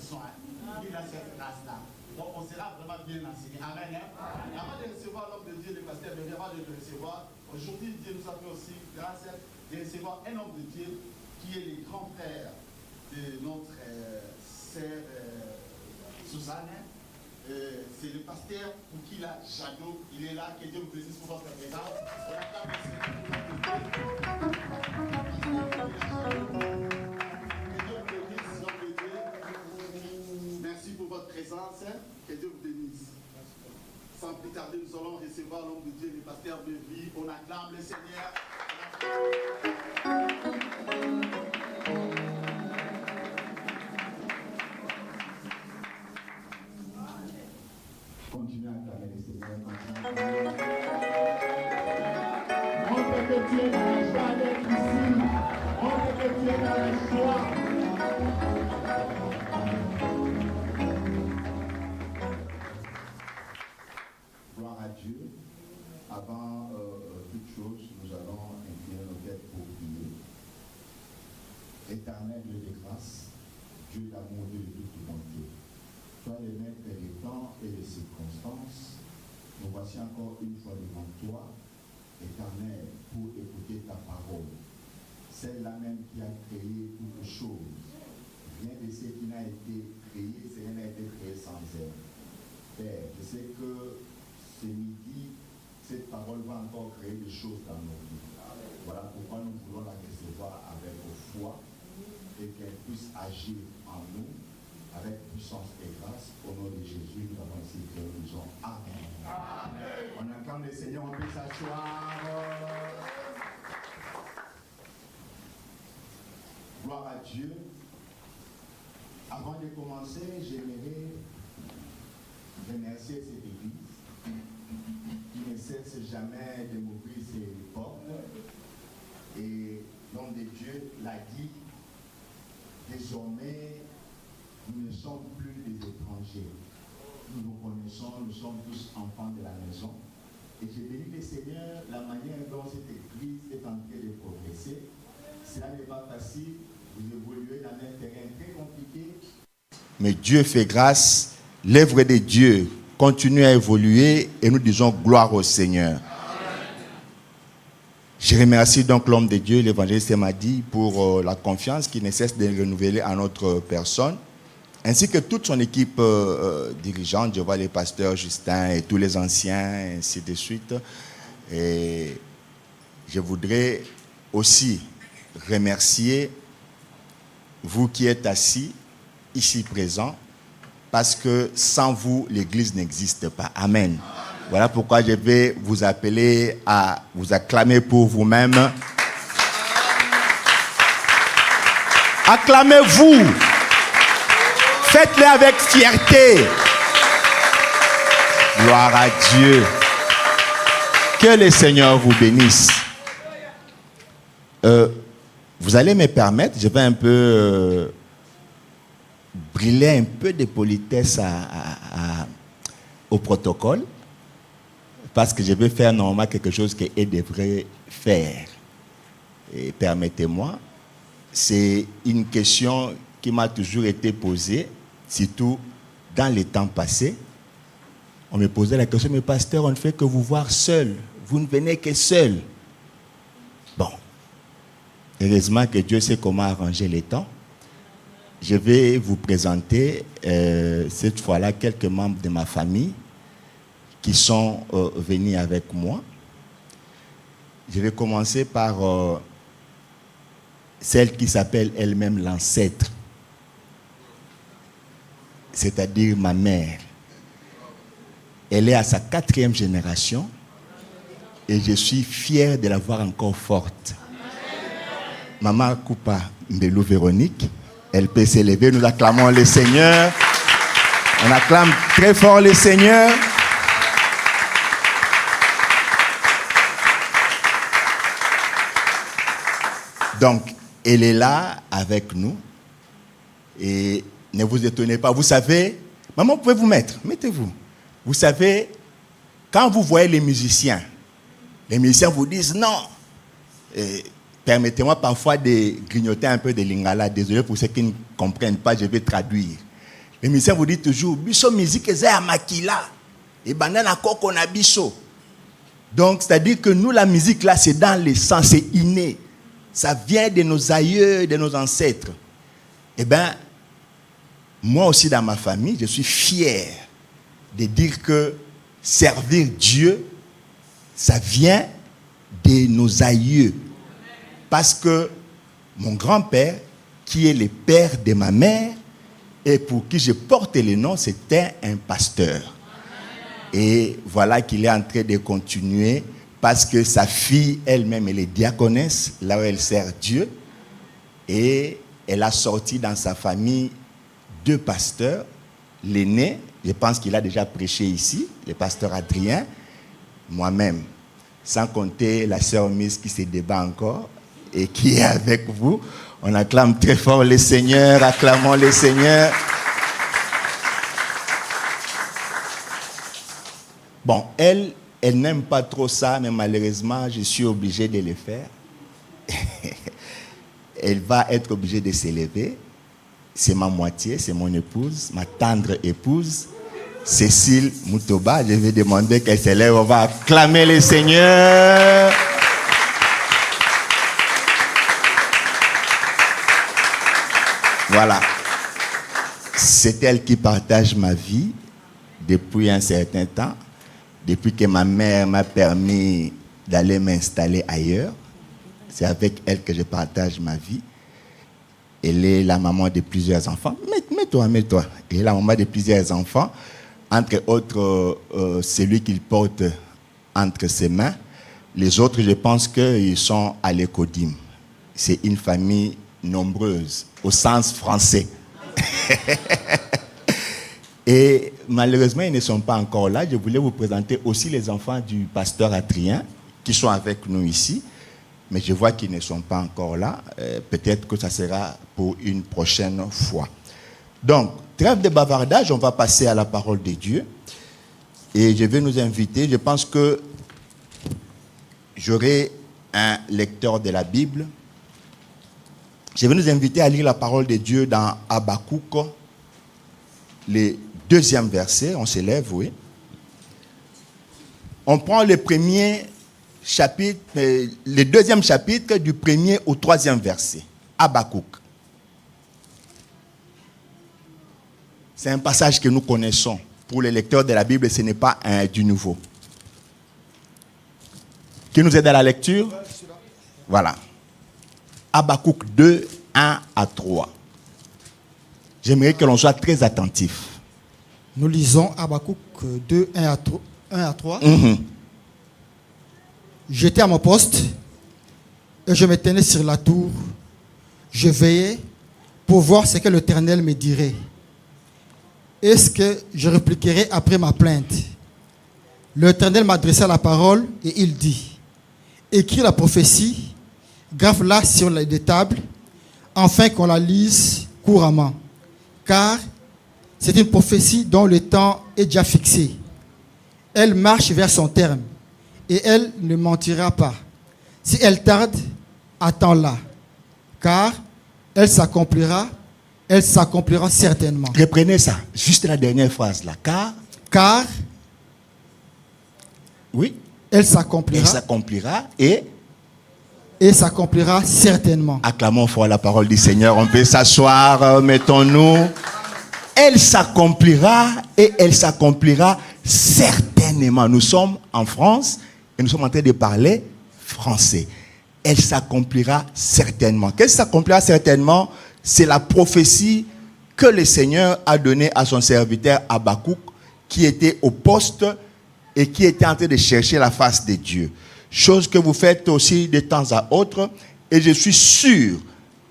soin. Il a cette grâce-là. Donc on sera vraiment bien enseigné. Amen. Avant de recevoir l'homme de Dieu, le pasteur, avant de le recevoir, aujourd'hui Dieu nous a fait aussi grâce de recevoir un homme de Dieu qui est le grand-père de notre sœur Suzanne. C'est le pasteur Poukila Jadot. Il est là. Que Dieu vous bénisse pour votre présence. On acclame le Seigneur. Que Dieu vous bénisse, l'homme de Dieu. Merci pour votre présence. Que Dieu vous bénisse. Sans plus tarder, nous allons recevoir l'homme de Dieu, le pasteur de vie. On acclame le Seigneur. Continuez à acclamer le Seigneur. Montre que tu es dans la joie d'être ici. Montre que tu es dans la joie. Gloire à Dieu. Avant toute chose, nous allons incliner nos têtes pour prier. Éternel Dieu de grâce, Dieu d'amour, Dieu de toute bonté. Toi, les maîtres des temps et des circonstances, nous voici encore une fois devant toi, Éternel, pour écouter ta parole. Celle-là même qui a créé toutes choses. Rien de ce qui n'a été créé, rien n'a été créé sans elle. Père, je sais que ce midi, cette parole va encore créer des choses dans nos vies. Voilà pourquoi nous voulons la recevoir avec foi et qu'elle puisse agir en nous avec puissance et grâce. Au nom de Jésus, nous avons ici que nous disons Amen. Amen. On acclame le Seigneur, on peut s'asseoir. Gloire à Dieu. Avant de commencer, j'aimerais remercier cette église qui ne cesse jamais de m'ouvrir ses portes. Et l'homme de Dieu l'a dit, désormais, nous ne sommes plus des étrangers. Nous nous connaissons, nous sommes tous enfants de la maison. Et j'ai béni le Seigneur, la manière dont cette église est en train de progresser. Cela n'est pas facile. Vous évoluez dans un terrain très compliqué. Mais Dieu fait grâce. L'œuvre de Dieu continue à évoluer et nous disons gloire au Seigneur. Amen. Je remercie donc l'homme de Dieu, l'évangéliste Madi, pour la confiance qu'il ne cesse de renouveler à notre personne, ainsi que toute son équipe dirigeante. Je vois les pasteurs Justin et tous les anciens, ainsi de suite. Et je voudrais aussi remercier vous qui êtes assis, ici présents, parce que sans vous, l'Église n'existe pas. Amen. Voilà pourquoi je vais vous appeler à vous acclamer pour vous-même. Acclamez-vous. Faites-le avec fierté. Gloire à Dieu. Que le Seigneur vous bénisse. Vous allez me permettre, je vais un peu brûler un peu de politesse au protocole, parce que je vais faire normalement quelque chose qu'elle devrait faire. Et permettez-moi, c'est une question qui m'a toujours été posée, surtout dans les temps passés. On me posait la question, mais pasteur, on ne fait que vous voir seul. Vous ne venez que seul. Bon. Heureusement que Dieu sait comment arranger les temps. Je vais vous présenter cette fois-là quelques membres de ma famille qui sont venus avec moi. Je vais commencer par celle qui s'appelle elle-même l'ancêtre, c'est-à-dire ma mère. Elle est à sa 4e génération et je suis fier de la voir encore forte. Maman Koupa Mbelou Véronique, elle peut s'élever. Nous acclamons le Seigneur. On acclame très fort le Seigneur. Donc, elle est là avec nous. Et ne vous étonnez pas. Vous savez, maman, vous pouvez vous mettre. Mettez-vous. Vous savez, quand vous voyez les musiciens vous disent non. Permettez-moi parfois de grignoter un peu de lingala. Désolé pour ceux qui ne comprennent pas, je vais traduire. Les musiciens vous disent toujours, biso musique est à makila. Et banana koko na biso. Donc, c'est-à-dire que nous, la musique là, c'est dans le sang, c'est inné. Ça vient de nos aïeux, de nos ancêtres. Eh bien, moi aussi dans ma famille, je suis fier de dire que servir Dieu, ça vient de nos aïeux. Parce que mon grand-père, qui est le père de ma mère, et pour qui je porte le nom, c'était un pasteur. Et voilà qu'il est en train de continuer parce que sa fille elle-même, elle est diaconesse, là où elle sert Dieu. Et elle a sorti dans sa famille 2 pasteurs. L'aîné, je pense qu'il a déjà prêché ici, le pasteur Adrien, moi-même. Sans compter la sœur Miss qui se débat encore et qui est avec vous. On acclame très fort le Seigneur, acclamons le Seigneur. Bon, elle n'aime pas trop ça, mais malheureusement, je suis obligé de le faire. Elle va être obligée de s'élever. C'est ma moitié, c'est mon épouse, ma tendre épouse, Cécile Moutoba. Je vais demander qu'elle s'élève. On va acclamer le Seigneur. Voilà. C'est elle qui partage ma vie depuis un certain temps. Depuis que ma mère m'a permis d'aller m'installer ailleurs, c'est avec elle que je partage ma vie. Elle est la maman de plusieurs enfants. Mets-toi. Elle est la maman de plusieurs enfants. Entre autres, celui qu'il porte entre ses mains. Les autres, je pense qu'ils sont à l'Ecodim. C'est une famille nombreuse, au sens français. Et malheureusement, ils ne sont pas encore là. Je voulais vous présenter aussi les enfants du pasteur Adrien qui sont avec nous ici. Mais je vois qu'ils ne sont pas encore là. Peut-être que ça sera pour une prochaine fois. Donc, trêve de bavardage, on va passer à la parole de Dieu. Et je vais nous inviter, je pense que j'aurai un lecteur de la Bible. Je vais nous inviter à lire la parole de Dieu dans Habakkuk, le 2e verset, on s'élève, oui. On prend le 2e chapitre du 1er au 3e verset. Habakkuk. C'est un passage que nous connaissons. Pour les lecteurs de la Bible, ce n'est pas du nouveau. Qui nous aide à la lecture? Voilà. Habakkuk 2, 1 à 3. J'aimerais que l'on soit très attentif. Nous lisons Habakkuk 2, 1 à 3. J'étais à mon poste et je me tenais sur la tour. Je veillais pour voir ce que l'Éternel me dirait. Est-ce que je répliquerai après ma plainte? L'Éternel m'adressa la parole et il dit: écris la prophétie, grave-la sur les tables, afin qu'on la lise couramment. Car c'est une prophétie dont le temps est déjà fixé. Elle marche vers son terme et elle ne mentira pas. Si elle tarde, attends-la, car elle s'accomplira certainement. Reprenez ça, juste la dernière phrase là. Car oui, elle s'accomplira et s'accomplira certainement. Acclamons fort la parole du Seigneur. On peut s'asseoir, mettons-nous. Elle s'accomplira et elle s'accomplira certainement. Nous sommes en France et nous sommes en train de parler français. Elle s'accomplira certainement. Qu'est-ce qui s'accomplira certainement? C'est la prophétie que le Seigneur a donnée à son serviteur Habakkuk, qui était au poste et qui était en train de chercher la face de Dieu. Chose que vous faites aussi de temps à autre. Et je suis sûr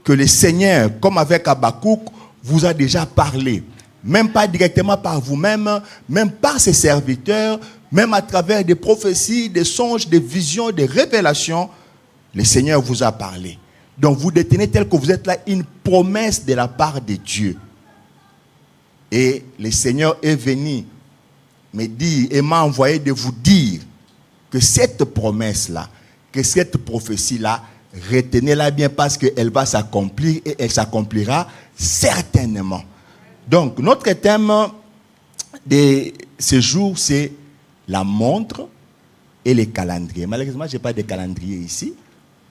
que le Seigneur, comme avec Habakkuk, vous a déjà parlé. Même pas directement par vous-même, même par ses serviteurs, même à travers des prophéties, des songes, des visions, des révélations, le Seigneur vous a parlé. Donc vous détenez tel que vous êtes là une promesse de la part de Dieu. Et le Seigneur est venu me dire et m'a envoyé de vous dire que cette promesse-là, que cette prophétie-là, retenez-la bien parce qu'elle va s'accomplir et elle s'accomplira certainement. Donc, notre thème de ce jour, c'est la montre et les calendriers. Malheureusement, je n'ai pas de calendrier ici,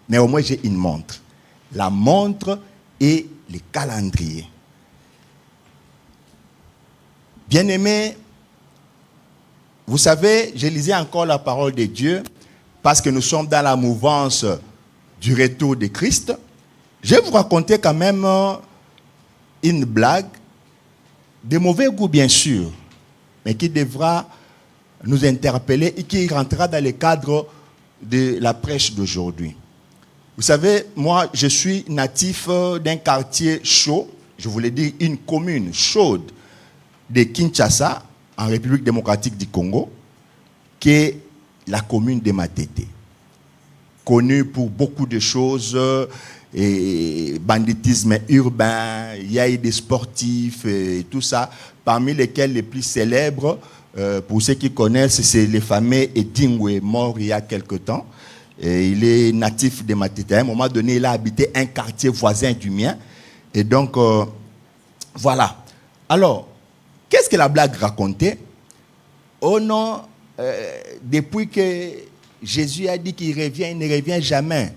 mais au moins j'ai une montre. La montre et les calendriers. Bien-aimés, vous savez, je lisais encore la parole de Dieu parce que nous sommes dans la mouvance du retour de Christ. Je vais vous raconter quand même une blague, de mauvais goût bien sûr, mais qui devra nous interpeller et qui rentrera dans le cadre de la prêche d'aujourd'hui. Vous savez, moi, je suis natif d'un quartier chaud, je voulais dire une commune chaude de Kinshasa, en République démocratique du Congo, qui est la commune de Matete, connue pour beaucoup de choses, et banditisme urbain, il y a eu des sportifs et tout ça, parmi lesquels les plus célèbres, pour ceux qui connaissent, c'est le fameux Edingwe, mort il y a quelque temps. Et il est natif de Matete. À un moment donné, il a habité un quartier voisin du mien. Et donc, voilà. Alors, qu'est-ce que la blague racontait? Oh non, depuis que Jésus a dit qu'il revient, il ne revient jamais.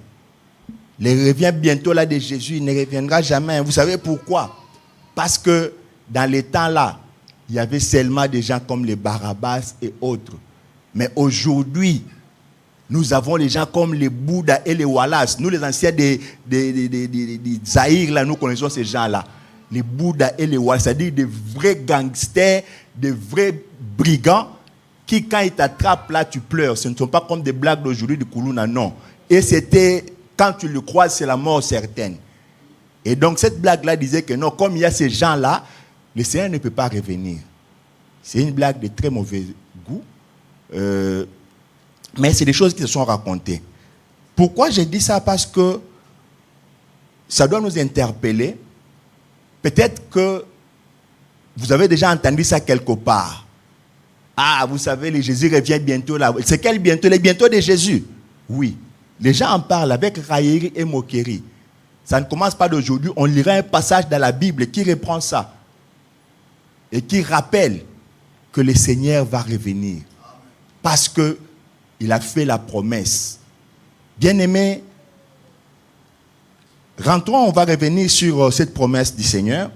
Il revient bientôt là de Jésus, il ne reviendra jamais. Vous savez pourquoi? Parce que dans les temps là, il y avait seulement des gens comme les Barabbas et autres. Mais aujourd'hui, nous avons les gens comme les Bouddha et les Wallace. Nous, les anciens des Zaïre, là, nous connaissons ces gens-là. Les Bouddha et les Wallace, c'est-à-dire des vrais gangsters, des vrais brigands qui, quand ils t'attrapent, là, tu pleures. Ce ne sont pas comme des blagues d'aujourd'hui de Koulouna, non. Et c'était, quand tu le croises, c'est la mort certaine. Et donc, cette blague-là disait que non, comme il y a ces gens-là, le Seigneur ne peut pas revenir. C'est une blague de très mauvais goût. Mais c'est des choses qui se sont racontées. Pourquoi j'ai dit ça? Parce que ça doit nous interpeller. Peut-être que vous avez déjà entendu ça quelque part. Ah, vous savez, le Jésus revient bientôt là. C'est quel bientôt? Le bientôt de Jésus. Oui. Les gens en parlent avec raillerie et moquerie. Ça ne commence pas d'aujourd'hui. On lira un passage dans la Bible qui reprend ça. Et qui rappelle que le Seigneur va revenir. Parce que il a fait la promesse. Bien-aimés, rentrons, on va revenir sur cette promesse du Seigneur.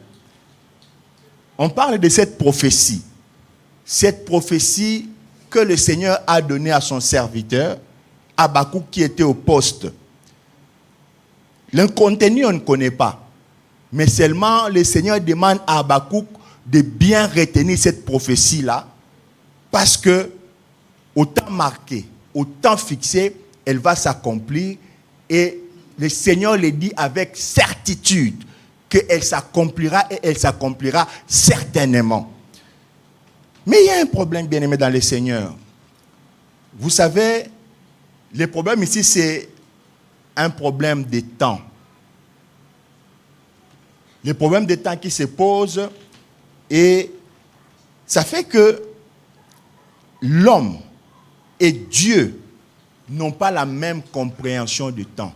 On parle de cette prophétie. Cette prophétie que le Seigneur a donnée à son serviteur, Habakkuk, qui était au poste. Le contenu, on ne connaît pas. Mais seulement le Seigneur demande à Habakkuk de bien retenir cette prophétie-là, parce que au temps marqué, au temps fixé, elle va s'accomplir, et le Seigneur le dit avec certitude qu'elle s'accomplira, et elle s'accomplira certainement. Mais il y a un problème, bien-aimé, dans le Seigneur. Vous savez, le problème ici, c'est un problème de temps. Le problème de temps qui se pose, et ça fait que l'homme et Dieu n'ont pas la même compréhension du temps.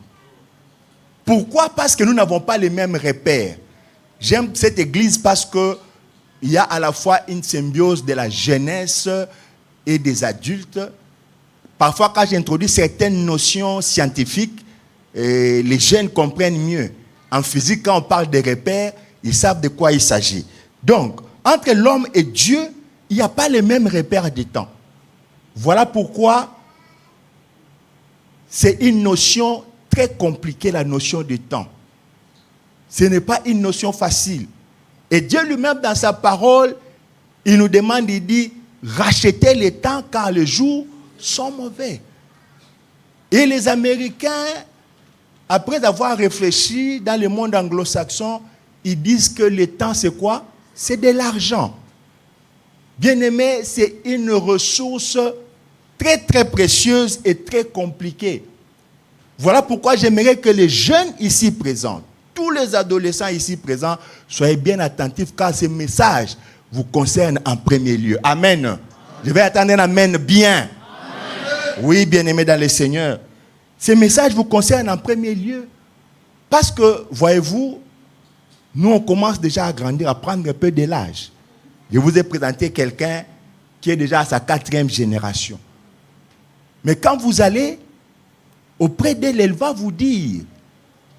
Pourquoi? Parce que nous n'avons pas les mêmes repères. J'aime cette église parce qu'il y a à la fois une symbiose de la jeunesse et des adultes. Parfois, quand j'introduis certaines notions scientifiques, les jeunes comprennent mieux. En physique, quand on parle de repères, ils savent de quoi il s'agit. Donc, entre l'homme et Dieu, il n'y a pas les mêmes repères du temps. Voilà pourquoi c'est une notion très compliquée, la notion du temps. Ce n'est pas une notion facile. Et Dieu lui-même, dans sa parole, il nous demande, il dit, rachetez le temps car les jours sont mauvais. Et les Américains, après avoir réfléchi dans le monde anglo-saxon, ils disent que le temps, c'est quoi? C'est de l'argent. Bien-aimé, c'est une ressource très, très précieuse et très compliquée. Voilà pourquoi j'aimerais que les jeunes ici présents, tous les adolescents ici présents, soyez bien attentifs car ce message vous concerne en premier lieu. Amen. Je vais attendre un amen bien. Amen. Oui, bien-aimé dans le Seigneur. Ce message vous concerne en premier lieu. Parce que, voyez-vous, Nous, on commence déjà à grandir, à prendre un peu de l'âge. Je vous ai présenté quelqu'un qui est déjà à sa 4e génération. Mais quand vous allez auprès d'elle, elle va vous dire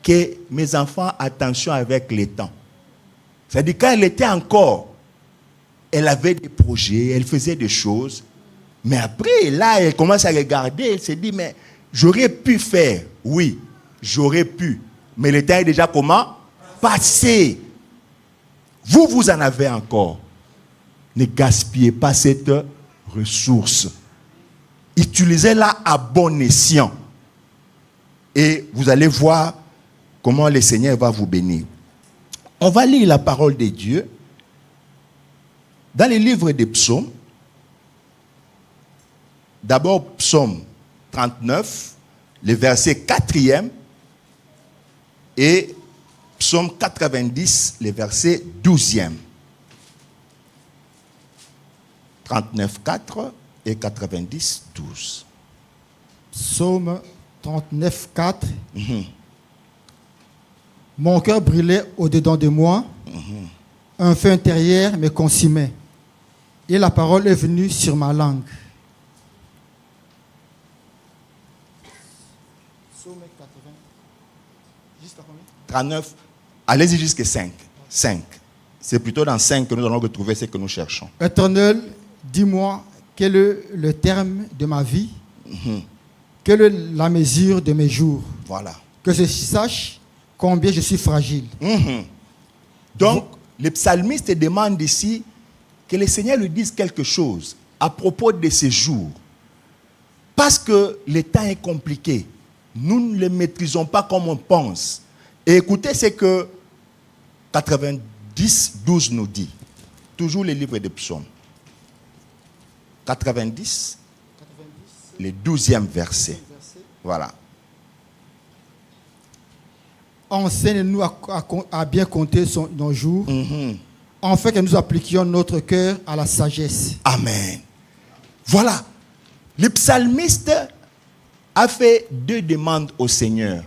que mes enfants, attention avec les temps. C'est-à-dire quand elle était encore, elle avait des projets, elle faisait des choses. Mais après, là, elle commence à regarder, elle se dit, mais j'aurais pu faire. Oui, j'aurais pu. Mais le temps est déjà comment? Passé. Vous, vous en avez encore. Ne gaspillez pas cette ressource. Utilisez-la à bon escient. Et vous allez voir comment le Seigneur va vous bénir. On va lire la parole de Dieu dans les livres des psaumes. D'abord, psaume 39, le verset 4e, et psaume 90, le verset 12e. 39, 4 et 90, 12. Psaume 39, 4. Mon cœur brûlait au-dedans de moi, un feu intérieur me consumait, et la parole est venue sur ma langue. Psaume 80. Jusqu'à combien? 39, allez-y jusqu'à 5. 5. C'est plutôt dans 5 que nous allons retrouver ce que nous cherchons. Éternel, dis-moi quel est le terme de ma vie, quelle est la mesure de mes jours, Voilà. que je sache combien je suis fragile. Donc, le psalmiste demande ici que le Seigneur lui dise quelque chose à propos de ces jours. Parce que le temps est compliqué. Nous ne le maîtrisons pas comme on pense. Et écoutez ce que 90, 12 nous dit. Toujours les livres des psaumes. 90, le 12e verset. Voilà. Enseigne-nous à bien compter nos jours, afin que nous appliquions notre cœur à la sagesse. Amen. Voilà. Le psalmiste a fait 2 demandes au Seigneur.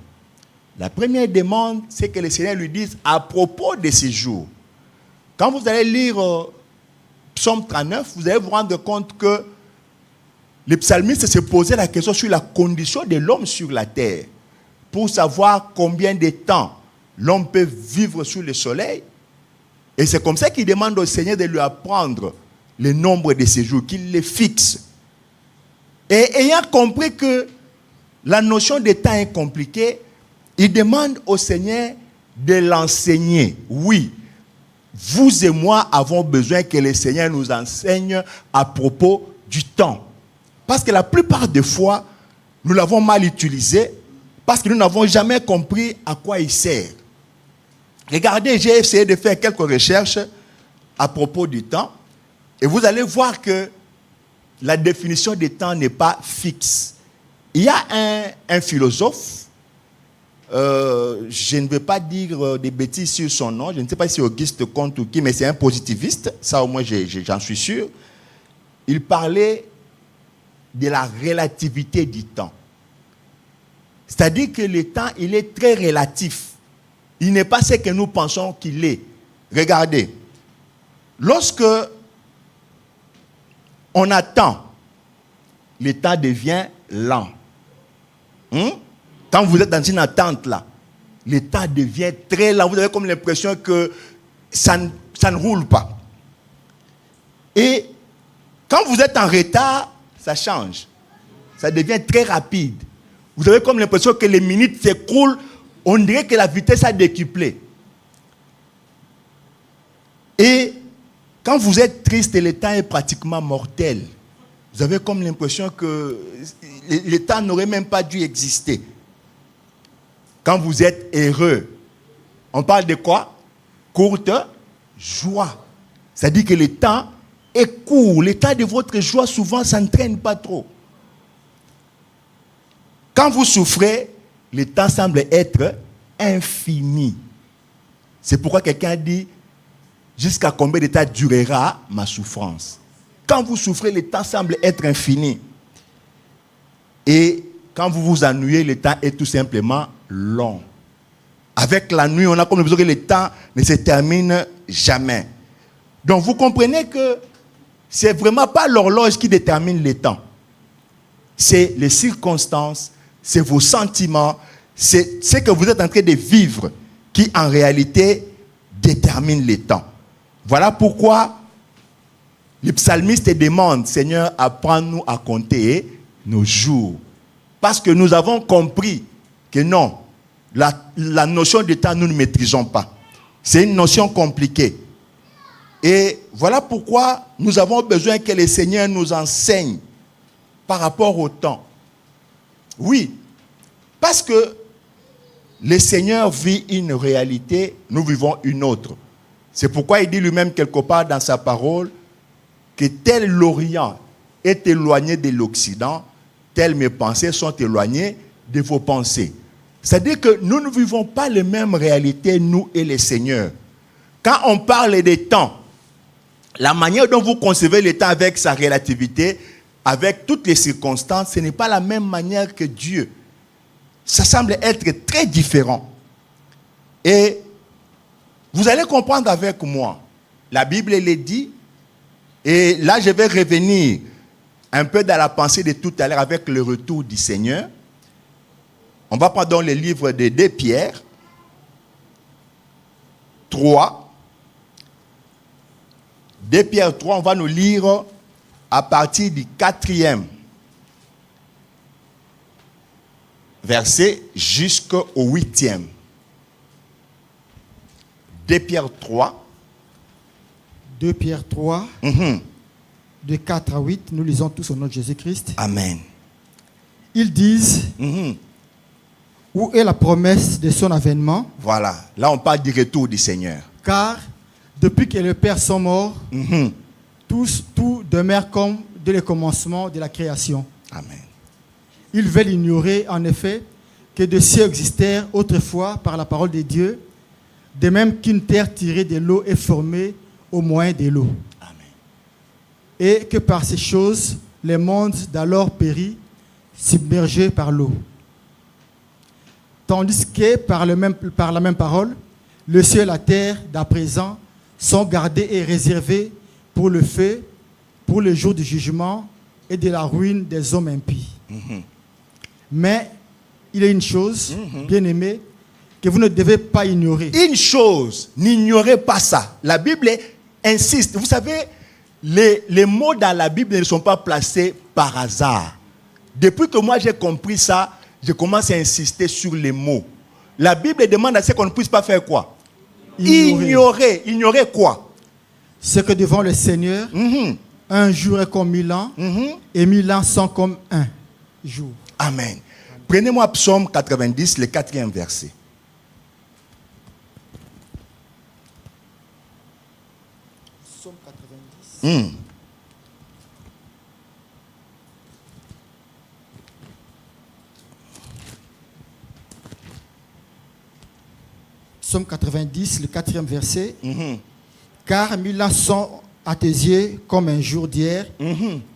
La première demande, c'est que le Seigneur lui dise à propos de ces jours. Quand vous allez lire Psaume 39, vous allez vous rendre compte que le psalmiste se posait la question sur la condition de l'homme sur la terre, pour savoir combien de temps l'homme peut vivre sous le soleil. Et c'est comme ça qu'il demande au Seigneur de lui apprendre le nombre de ses jours, qu'il les fixe. Et ayant compris que la notion de temps est compliquée, il demande au Seigneur de l'enseigner. Oui, vous et moi avons besoin que le Seigneur nous enseigne à propos du temps. Parce que la plupart des fois, nous l'avons mal utilisé, parce que nous n'avons jamais compris à quoi il sert. Regardez, j'ai essayé de faire quelques recherches à propos du temps, et vous allez voir que la définition du temps n'est pas fixe. Il y a un philosophe, je ne vais pas dire des bêtises sur son nom, je ne sais pas si c'est Auguste Comte ou qui, mais c'est un positiviste, ça au moins j'en suis sûr. Il parlait de la relativité du temps. C'est-à-dire que le temps, il est très relatif. Il n'est pas ce que nous pensons qu'il est. Regardez, lorsque on attend, le temps devient lent. Quand vous êtes dans une attente là, le temps devient très lent. Vous avez comme l'impression que ça ne roule pas. Et quand vous êtes en retard, ça change. Ça devient très rapide. Vous avez comme l'impression que les minutes s'écoulent. On dirait que la vitesse a décuplé. Et quand vous êtes triste, le temps est pratiquement mortel. Vous avez comme l'impression que le temps n'aurait même pas dû exister. Quand vous êtes heureux, on parle de quoi? Courte joie. C'est-à-dire que le temps est court. Le temps de votre joie, souvent, ça ne traîne pas trop. Quand vous souffrez, le temps semble être infini. C'est pourquoi quelqu'un dit, jusqu'à combien de temps durera ma souffrance? Quand vous souffrez, le temps semble être infini. Et quand vous vous ennuyez, le temps est tout simplement long. Avec la nuit, on a comme l'impression que le temps ne se termine jamais. Donc vous comprenez que c'est vraiment pas l'horloge qui détermine le temps. C'est les circonstances, c'est vos sentiments, c'est ce que vous êtes en train de vivre qui en réalité détermine le temps. Voilà pourquoi le psalmiste demande, Seigneur, apprends-nous à compter nos jours. Parce que nous avons compris que non, la notion de temps, nous ne maîtrisons pas. C'est une notion compliquée. Et voilà pourquoi nous avons besoin que le Seigneur nous enseigne par rapport au temps. Oui, parce que le Seigneur vit une réalité, nous vivons une autre. C'est pourquoi il dit lui-même quelque part dans sa parole que tel l'Orient est éloigné de l'Occident, telles mes pensées sont éloignées de vos pensées. C'est-à-dire que nous ne vivons pas les mêmes réalités, nous et le Seigneur. Quand on parle des temps, la manière dont vous concevez le temps avec sa relativité, avec toutes les circonstances, ce n'est pas la même manière que Dieu. Ça semble être très différent. Et vous allez comprendre avec moi. La Bible le dit. Et là, je vais revenir un peu dans la pensée de tout à l'heure avec le retour du Seigneur. On va prendre dans le livre de 2 Pierre 3. 2 Pierre 3, on va nous lire à partir du 4e verset jusqu'au 8e. 2 Pierre 3. 2 Pierre 3, de 4 à 8, nous lisons tous au nom de Jésus-Christ. Amen. Ils disent, où est la promesse de son avènement? Voilà, là on parle du retour du Seigneur. Car depuis que les pères sont morts, tout demeure comme dès le commencement de la création. Amen. Ils veulent ignorer en effet que des cieux existèrent autrefois par la parole de Dieu, de même qu'une terre tirée de l'eau est formée au moyen de l'eau. Amen. Et que par ces choses, les mondes d'alors périt, submergés par l'eau. Tandis que par la même parole, le ciel et la terre d'à présent sont gardés et réservés pour le feu, pour le jour du jugement et de la ruine des hommes impies. Mais il y a une chose, bien aimée, que vous ne devez pas ignorer. Une chose, n'ignorez pas ça. La Bible insiste. Vous savez, les mots dans la Bible ne sont pas placés par hasard. Depuis que moi j'ai compris ça, je commence à insister sur les mots. La Bible demande à ce qu'on ne puisse pas faire quoi? Ignorer. Ignorer quoi? Ce que devant le Seigneur, un jour est comme 1000 ans, et 1000 ans sont comme un jour. Amen. Prenez-moi Psaume 90, le 4e verset. Psaume 90. Psaume 90, le 4e verset. Car 1000 ans sont à tes yeux comme un jour d'hier,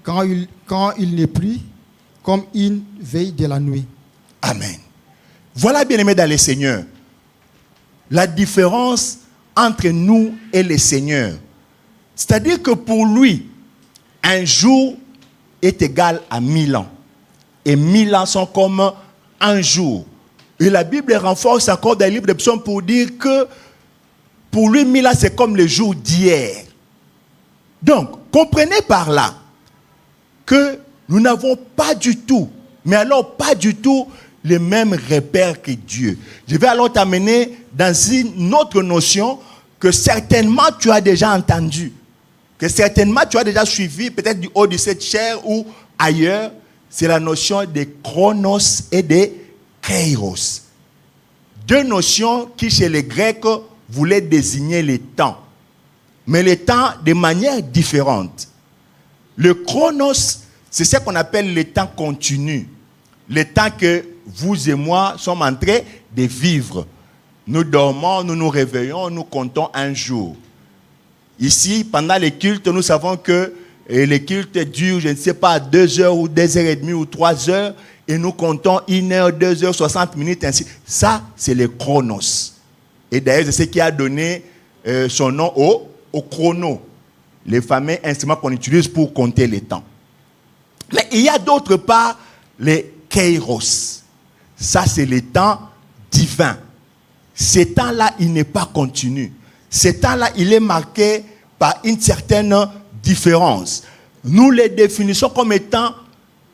quand il n'est plus, comme une veille de la nuit. Amen. Voilà, bien-aimés dans le Seigneur, la différence entre nous et le Seigneur. C'est-à-dire que pour lui, un jour est égal à 1000 ans. Et 1000 ans sont comme un jour. Et la Bible renforce encore dans le livre de Psaumes pour dire que pour lui, 1000 ans, c'est comme le jour d'hier. Donc, comprenez par là que nous n'avons pas du tout, mais alors pas du tout, les mêmes repères que Dieu. Je vais alors t'amener dans une autre notion que certainement tu as déjà entendue, que certainement tu as déjà suivi, peut-être du haut de cette chair ou ailleurs. C'est la notion de chronos et de kairos. Deux notions qui, chez les Grecs, voulaient désigner le temps, mais le temps de manière différente. Le chronos, c'est ce qu'on appelle le temps continu, le temps que vous et moi sommes en train de vivre. Nous dormons, nous nous réveillons, nous comptons un jour. Ici, pendant les cultes, nous savons que et le culte dure, je ne sais pas, 2 heures ou 2 heures et demie ou 3 heures, et nous comptons 1 heure, 2 heures, 60 minutes, ainsi. Ça, c'est le chronos. Et d'ailleurs, c'est ce qui a donné son nom au chrono, les fameux instruments qu'on utilise pour compter les temps. Mais il y a d'autre part les kairos. Ça, c'est les temps divins. Ce temps-là, il n'est pas continu. Ce temps-là, il est marqué par une certaine différence. Nous les définissons comme étant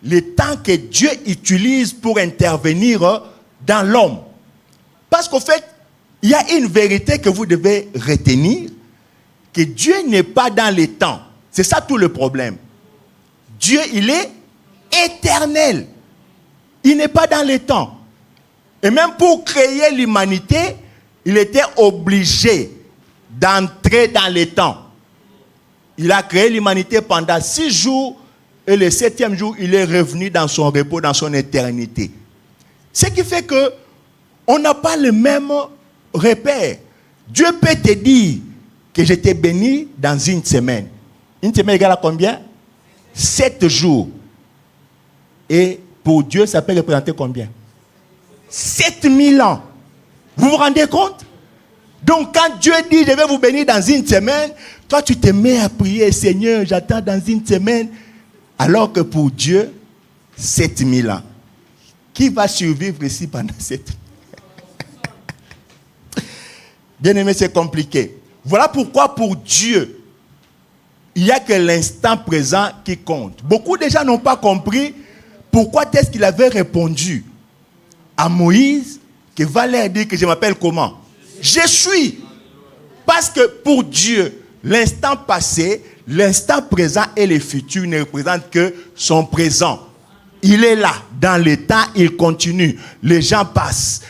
les temps que Dieu utilise pour intervenir dans l'homme. Parce qu'au fait, il y a une vérité que vous devez retenir, que Dieu n'est pas dans les temps. C'est ça tout le problème. Dieu, il est éternel. Il n'est pas dans les temps. Et même pour créer l'humanité, il était obligé d'entrer dans les temps. Il a créé l'humanité pendant 6 jours et le 7e jour, il est revenu dans son repos, dans son éternité. Ce qui fait que on n'a pas le même repère. Dieu peut te dire que je t'ai béni dans une semaine. Une semaine égale à combien? 7 jours. Et pour Dieu, ça peut représenter combien? 7000 ans. Vous vous rendez compte? Donc quand Dieu dit, je vais vous bénir dans une semaine, toi tu te mets à prier, Seigneur, j'attends dans une semaine. Alors que pour Dieu, 7000 ans. Qui va survivre ici pendant 7 ans? Bien aimé, c'est compliqué. Voilà pourquoi pour Dieu, il n'y a que l'instant présent qui compte. Beaucoup de gens n'ont pas compris pourquoi est-ce qu'il avait répondu à Moïse que va leur dire que je m'appelle comment? Je suis. Parce que pour Dieu, l'instant passé, l'instant présent et le futur ne représentent que son présent. Il est là, dans le temps, il continue. Les gens passent,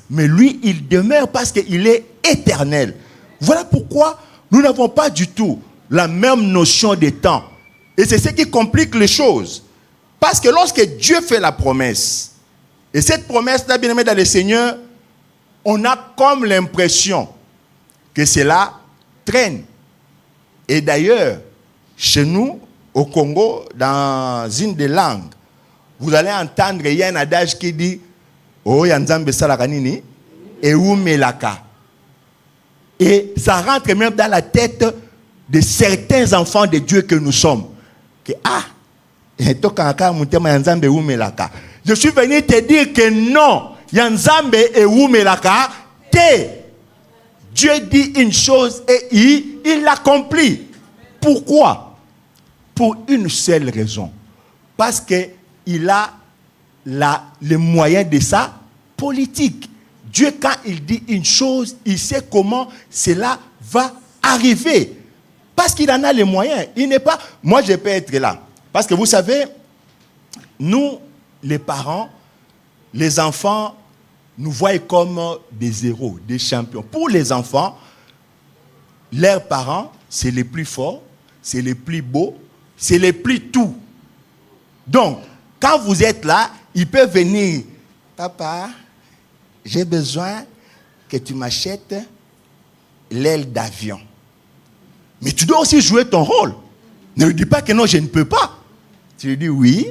mais lui, il demeure parce qu'il est éternel. Voilà pourquoi nous n'avons pas du tout la même notion de temps. Et c'est ce qui complique les choses. Parce que lorsque Dieu fait la promesse, et cette promesse-là, bien aimé dans le Seigneur, on a comme l'impression que cela traîne. Et d'ailleurs, chez nous, au Congo, dans une des langues, vous allez entendre, il y a un adage qui dit Oh, Yanzambe Salakanini, et Oumelaka. Et ça rentre même dans la tête de certains enfants de Dieu que nous sommes. Que, je suis venu te dire que non, Yanzambe et Oumelaka, Dieu dit une chose et il l'accomplit. Pourquoi? Pour une seule raison. Parce qu'il a les moyens de sa politique. Dieu, quand il dit une chose, il sait comment cela va arriver. Parce qu'il en a les moyens. Il n'est pas... Moi, je peux être là. Parce que vous savez, nous, les parents, les enfants, nous voient comme des héros, des champions. Pour les enfants, leurs parents, c'est les plus forts, c'est les plus beaux, c'est les plus tout. Donc, quand vous êtes là, ils peuvent venir. Papa, j'ai besoin que tu m'achètes l'aile d'avion. Mais tu dois aussi jouer ton rôle. Ne lui dis pas que non, je ne peux pas. Tu lui dis oui.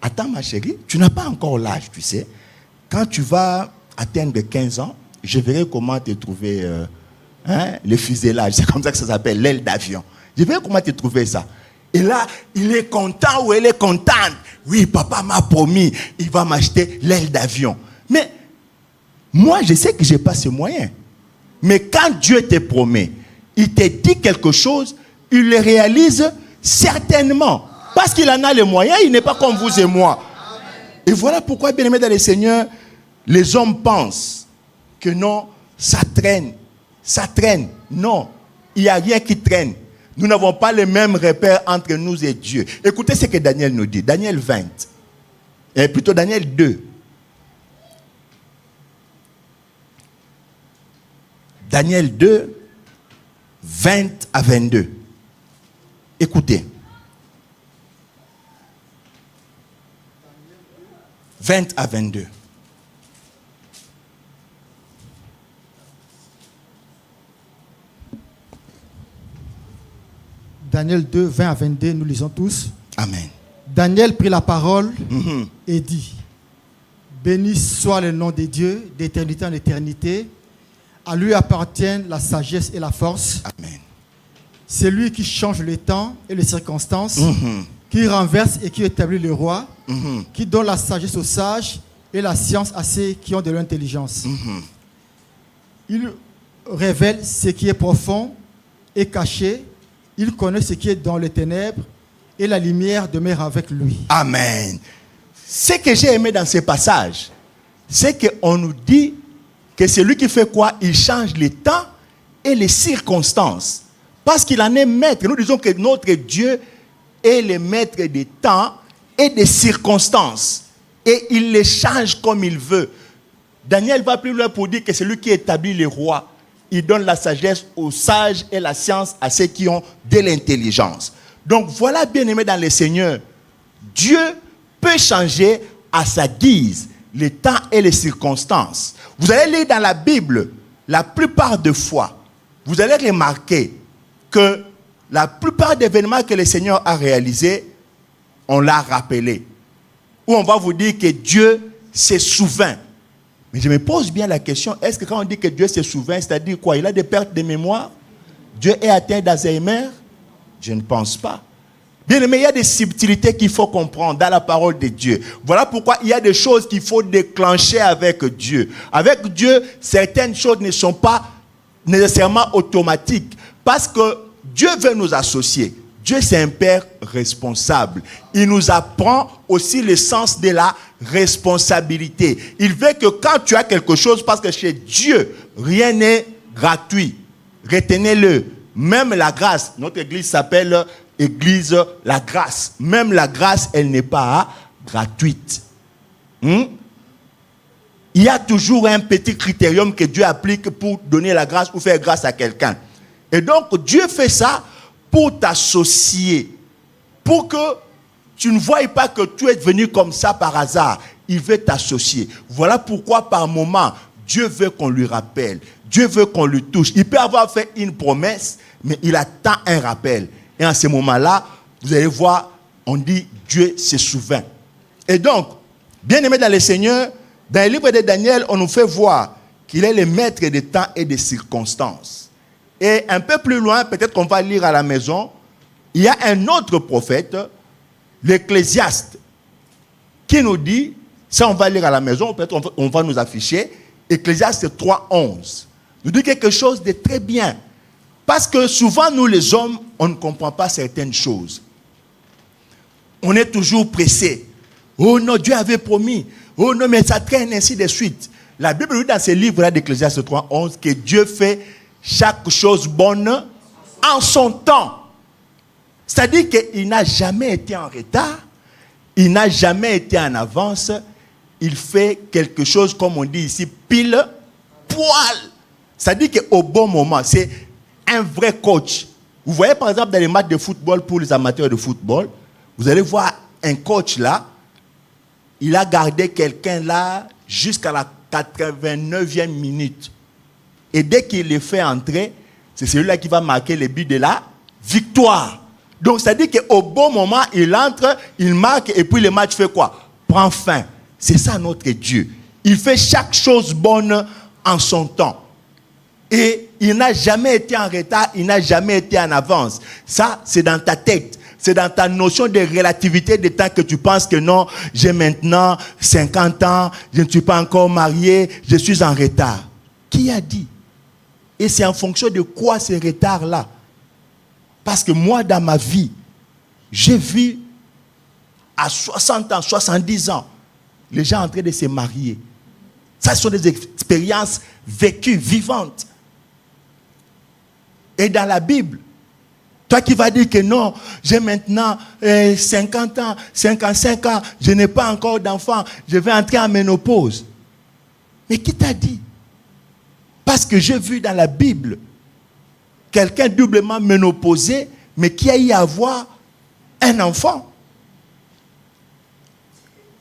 Attends ma chérie, tu n'as pas encore l'âge, tu sais. Quand tu vas atteindre 15 ans, je verrai comment te trouver le fuselage. C'est comme ça que ça s'appelle, l'aile d'avion. Je verrai comment te trouver ça. Et là, il est content ou elle est contente. Oui, papa m'a promis, il va m'acheter l'aile d'avion. Mais moi, je sais que je n'ai pas ce moyen. Mais quand Dieu te promet, il te dit quelque chose, il le réalise certainement. Parce qu'il en a les moyens, il n'est pas comme vous et moi. Et voilà pourquoi, bien aimé dans le Seigneur, les hommes pensent que non, ça traîne. Ça traîne. Non, il n'y a rien qui traîne. Nous n'avons pas les mêmes repères entre nous et Dieu. Écoutez ce que Daniel nous dit. Daniel 20. Et plutôt Daniel 2. Daniel 2, 20 à 22. Écoutez. 20 à 22. Daniel 2, 20 à 22, nous lisons tous. Amen. Daniel prit la parole Mhm. et dit: Béni soit le nom de Dieu, d'éternité en éternité. À lui appartiennent la sagesse et la force. Amen. C'est lui qui change les temps et les circonstances, Mhm. qui renverse et qui établit le roi, Mhm. qui donne la sagesse aux sages et la science à ceux qui ont de l'intelligence. Mhm. Il révèle ce qui est profond et caché. Il connaît ce qui est dans les ténèbres et la lumière demeure avec lui. Amen. Ce que j'ai aimé dans ce passage, c'est qu'on nous dit que c'est lui qui fait quoi? Il change les temps et les circonstances. Parce qu'il en est maître. Nous disons que notre Dieu est le maître des temps et des circonstances. Et il les change comme il veut. Daniel va plus loin pour dire que c'est lui qui établit les rois. Il donne la sagesse aux sages et la science à ceux qui ont de l'intelligence. Donc voilà, bien aimé dans le Seigneur, Dieu peut changer à sa guise les temps et les circonstances. Vous allez lire dans la Bible, la plupart des fois, vous allez remarquer que la plupart des événements que le Seigneur a réalisés, on l'a rappelé. Ou on va vous dire que Dieu se souvient. Mais je me pose bien la question, est-ce que quand on dit que Dieu se souvient, c'est-à-dire quoi? Il a des pertes de mémoire? Dieu est atteint d'Alzheimer? Je ne pense pas. Bien aimé, il y a des subtilités qu'il faut comprendre dans la parole de Dieu. Voilà pourquoi il y a des choses qu'il faut déclencher avec Dieu. Avec Dieu, certaines choses ne sont pas nécessairement automatiques. Parce que Dieu veut nous associer. Dieu, c'est un Père responsable. Il nous apprend aussi le sens de la responsabilité. Il veut que quand tu as quelque chose, parce que chez Dieu, rien n'est gratuit. Retenez-le. Même la grâce, notre église s'appelle Église la grâce. Même la grâce, elle n'est pas gratuite. Il y a toujours un petit critérium que Dieu applique pour donner la grâce ou faire grâce à quelqu'un. Et donc, Dieu fait ça pour t'associer. Pour que tu ne voies pas que tu es venu comme ça par hasard. Il veut t'associer. Voilà pourquoi par moment, Dieu veut qu'on lui rappelle. Dieu veut qu'on lui touche. Il peut avoir fait une promesse, mais il attend un rappel. Et en ce moment-là, vous allez voir, on dit Dieu se souvient. Et donc, bien aimé dans le Seigneur, dans le livre de Daniel, on nous fait voir qu'il est le maître des temps et des circonstances. Et un peu plus loin, peut-être qu'on va lire à la maison, il y a un autre prophète, l'Ecclésiaste, qui nous dit, ça on va lire à la maison, peut-être on va nous afficher, Ecclésiaste 3:11, nous dit quelque chose de très bien. Parce que souvent, nous les hommes, on ne comprend pas certaines choses. On est toujours pressé. Oh non, Dieu avait promis. Oh non, mais ça traîne, ainsi de suite. La Bible nous dit dans ce livre-là d'Ecclésiaste 3:11 que Dieu fait chaque chose bonne en son temps. C'est-à-dire qu'il n'a jamais été en retard, il n'a jamais été en avance, il fait quelque chose, comme on dit ici, pile poil. C'est-à-dire qu'au bon moment, c'est un vrai coach. Vous voyez par exemple dans les matchs de football pour les amateurs de football, vous allez voir un coach là, il a gardé quelqu'un là jusqu'à la 89e minute. Et dès qu'il le fait entrer, c'est celui-là qui va marquer le but de la victoire. Donc, c'est-à-dire qu'au bon moment, il entre, il marque, et puis le match fait quoi? Prend fin. C'est ça notre Dieu. Il fait chaque chose bonne en son temps. Et il n'a jamais été en retard, il n'a jamais été en avance. Ça, c'est dans ta tête. C'est dans ta notion de relativité de temps que tu penses que non, j'ai maintenant 50 ans, je ne suis pas encore marié, je suis en retard. Qui a dit? Et c'est en fonction de quoi ce retard-là? Parce que moi, dans ma vie, j'ai vu à 60 ans, 70 ans, les gens en train de se marier. Ça, ce sont des expériences vécues, vivantes. Et dans la Bible, toi qui vas dire que non, j'ai maintenant 50 ans, 55 ans, je n'ai pas encore d'enfant, je vais entrer en ménopause. Mais qui t'a dit? Parce que j'ai vu dans la Bible quelqu'un doublement ménopausé, mais qui a eu à avoir un enfant.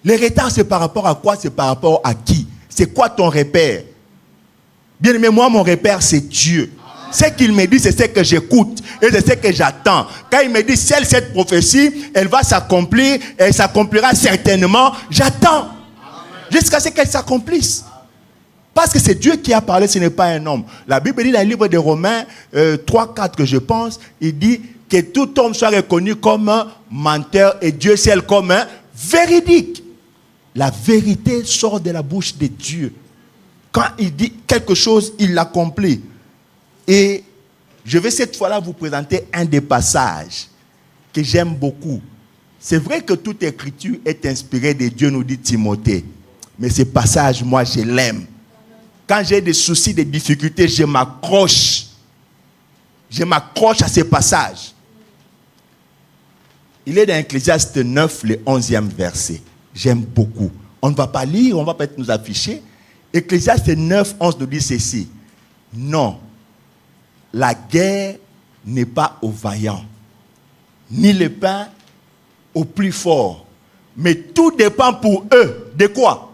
Le retard, c'est par rapport à quoi? C'est par rapport à qui? C'est quoi ton repère? Bien aimé, moi, mon repère, c'est Dieu. Ce qu'il me dit, c'est ce que j'écoute et c'est ce que j'attends. Quand il me dit, cette prophétie, elle va s'accomplir, elle s'accomplira certainement, j'attends jusqu'à ce qu'elle s'accomplisse. Parce que c'est Dieu qui a parlé, ce n'est pas un homme. La Bible dit dans le livre de Romains 3-4 que je pense, il dit que tout homme soit reconnu comme un menteur et Dieu seul comme un véridique. La vérité sort de la bouche de Dieu. Quand il dit quelque chose, il l'accomplit. Et je vais cette fois-là vous présenter un des passages que j'aime beaucoup. C'est vrai que toute écriture est inspirée de Dieu, nous dit Timothée. Mais ce passage, moi, je l'aime. Quand j'ai des soucis, des difficultés, je m'accroche. Je m'accroche à ce passage. Il est dans Ecclésiaste 9, le 11e verset. J'aime beaucoup. On ne va pas lire, on va peut-être nous afficher. Ecclésiaste 9, 11 nous dit ceci. Non, la guerre n'est pas aux vaillants, ni le pain au plus fort. Mais tout dépend pour eux. De quoi?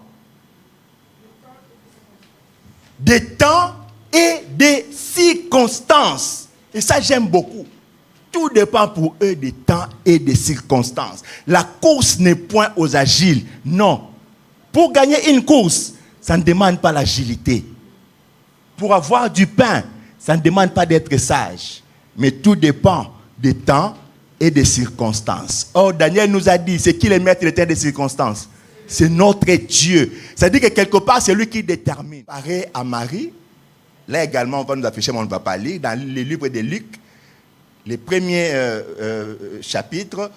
Des temps et des circonstances. Et ça, j'aime beaucoup. Tout dépend pour eux des temps et des circonstances. La course n'est point aux agiles. Non. Pour gagner une course, ça ne demande pas l'agilité. Pour avoir du pain, ça ne demande pas d'être sage. Mais tout dépend des temps et des circonstances. Or, Daniel nous a dit, c'est qui le maître des temps et des circonstances? C'est notre Dieu. Ça dit que quelque part, c'est lui qui détermine. Pareil à Marie. Là également, on va nous afficher, mais on ne va pas lire. Dans le livre de Luc, les premiers chapitres,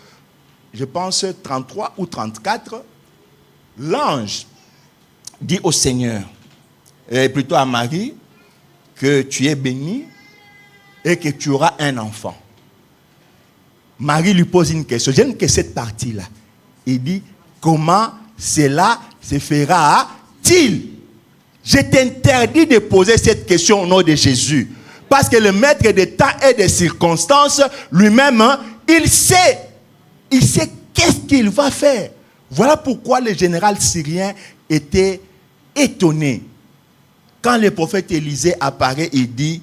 je pense 33 ou 34, l'ange dit au Seigneur, et plutôt à Marie, que tu es bénie et que tu auras un enfant. Marie lui pose une question. J'aime que cette partie-là. Il dit, comment cela se fera-t-il? Je t'interdis de poser cette question au nom de Jésus. Parce que le maître des temps et des circonstances, lui-même, il sait qu'est-ce qu'il va faire. Voilà pourquoi le général syrien était étonné. Quand le prophète Élisée apparaît, il dit,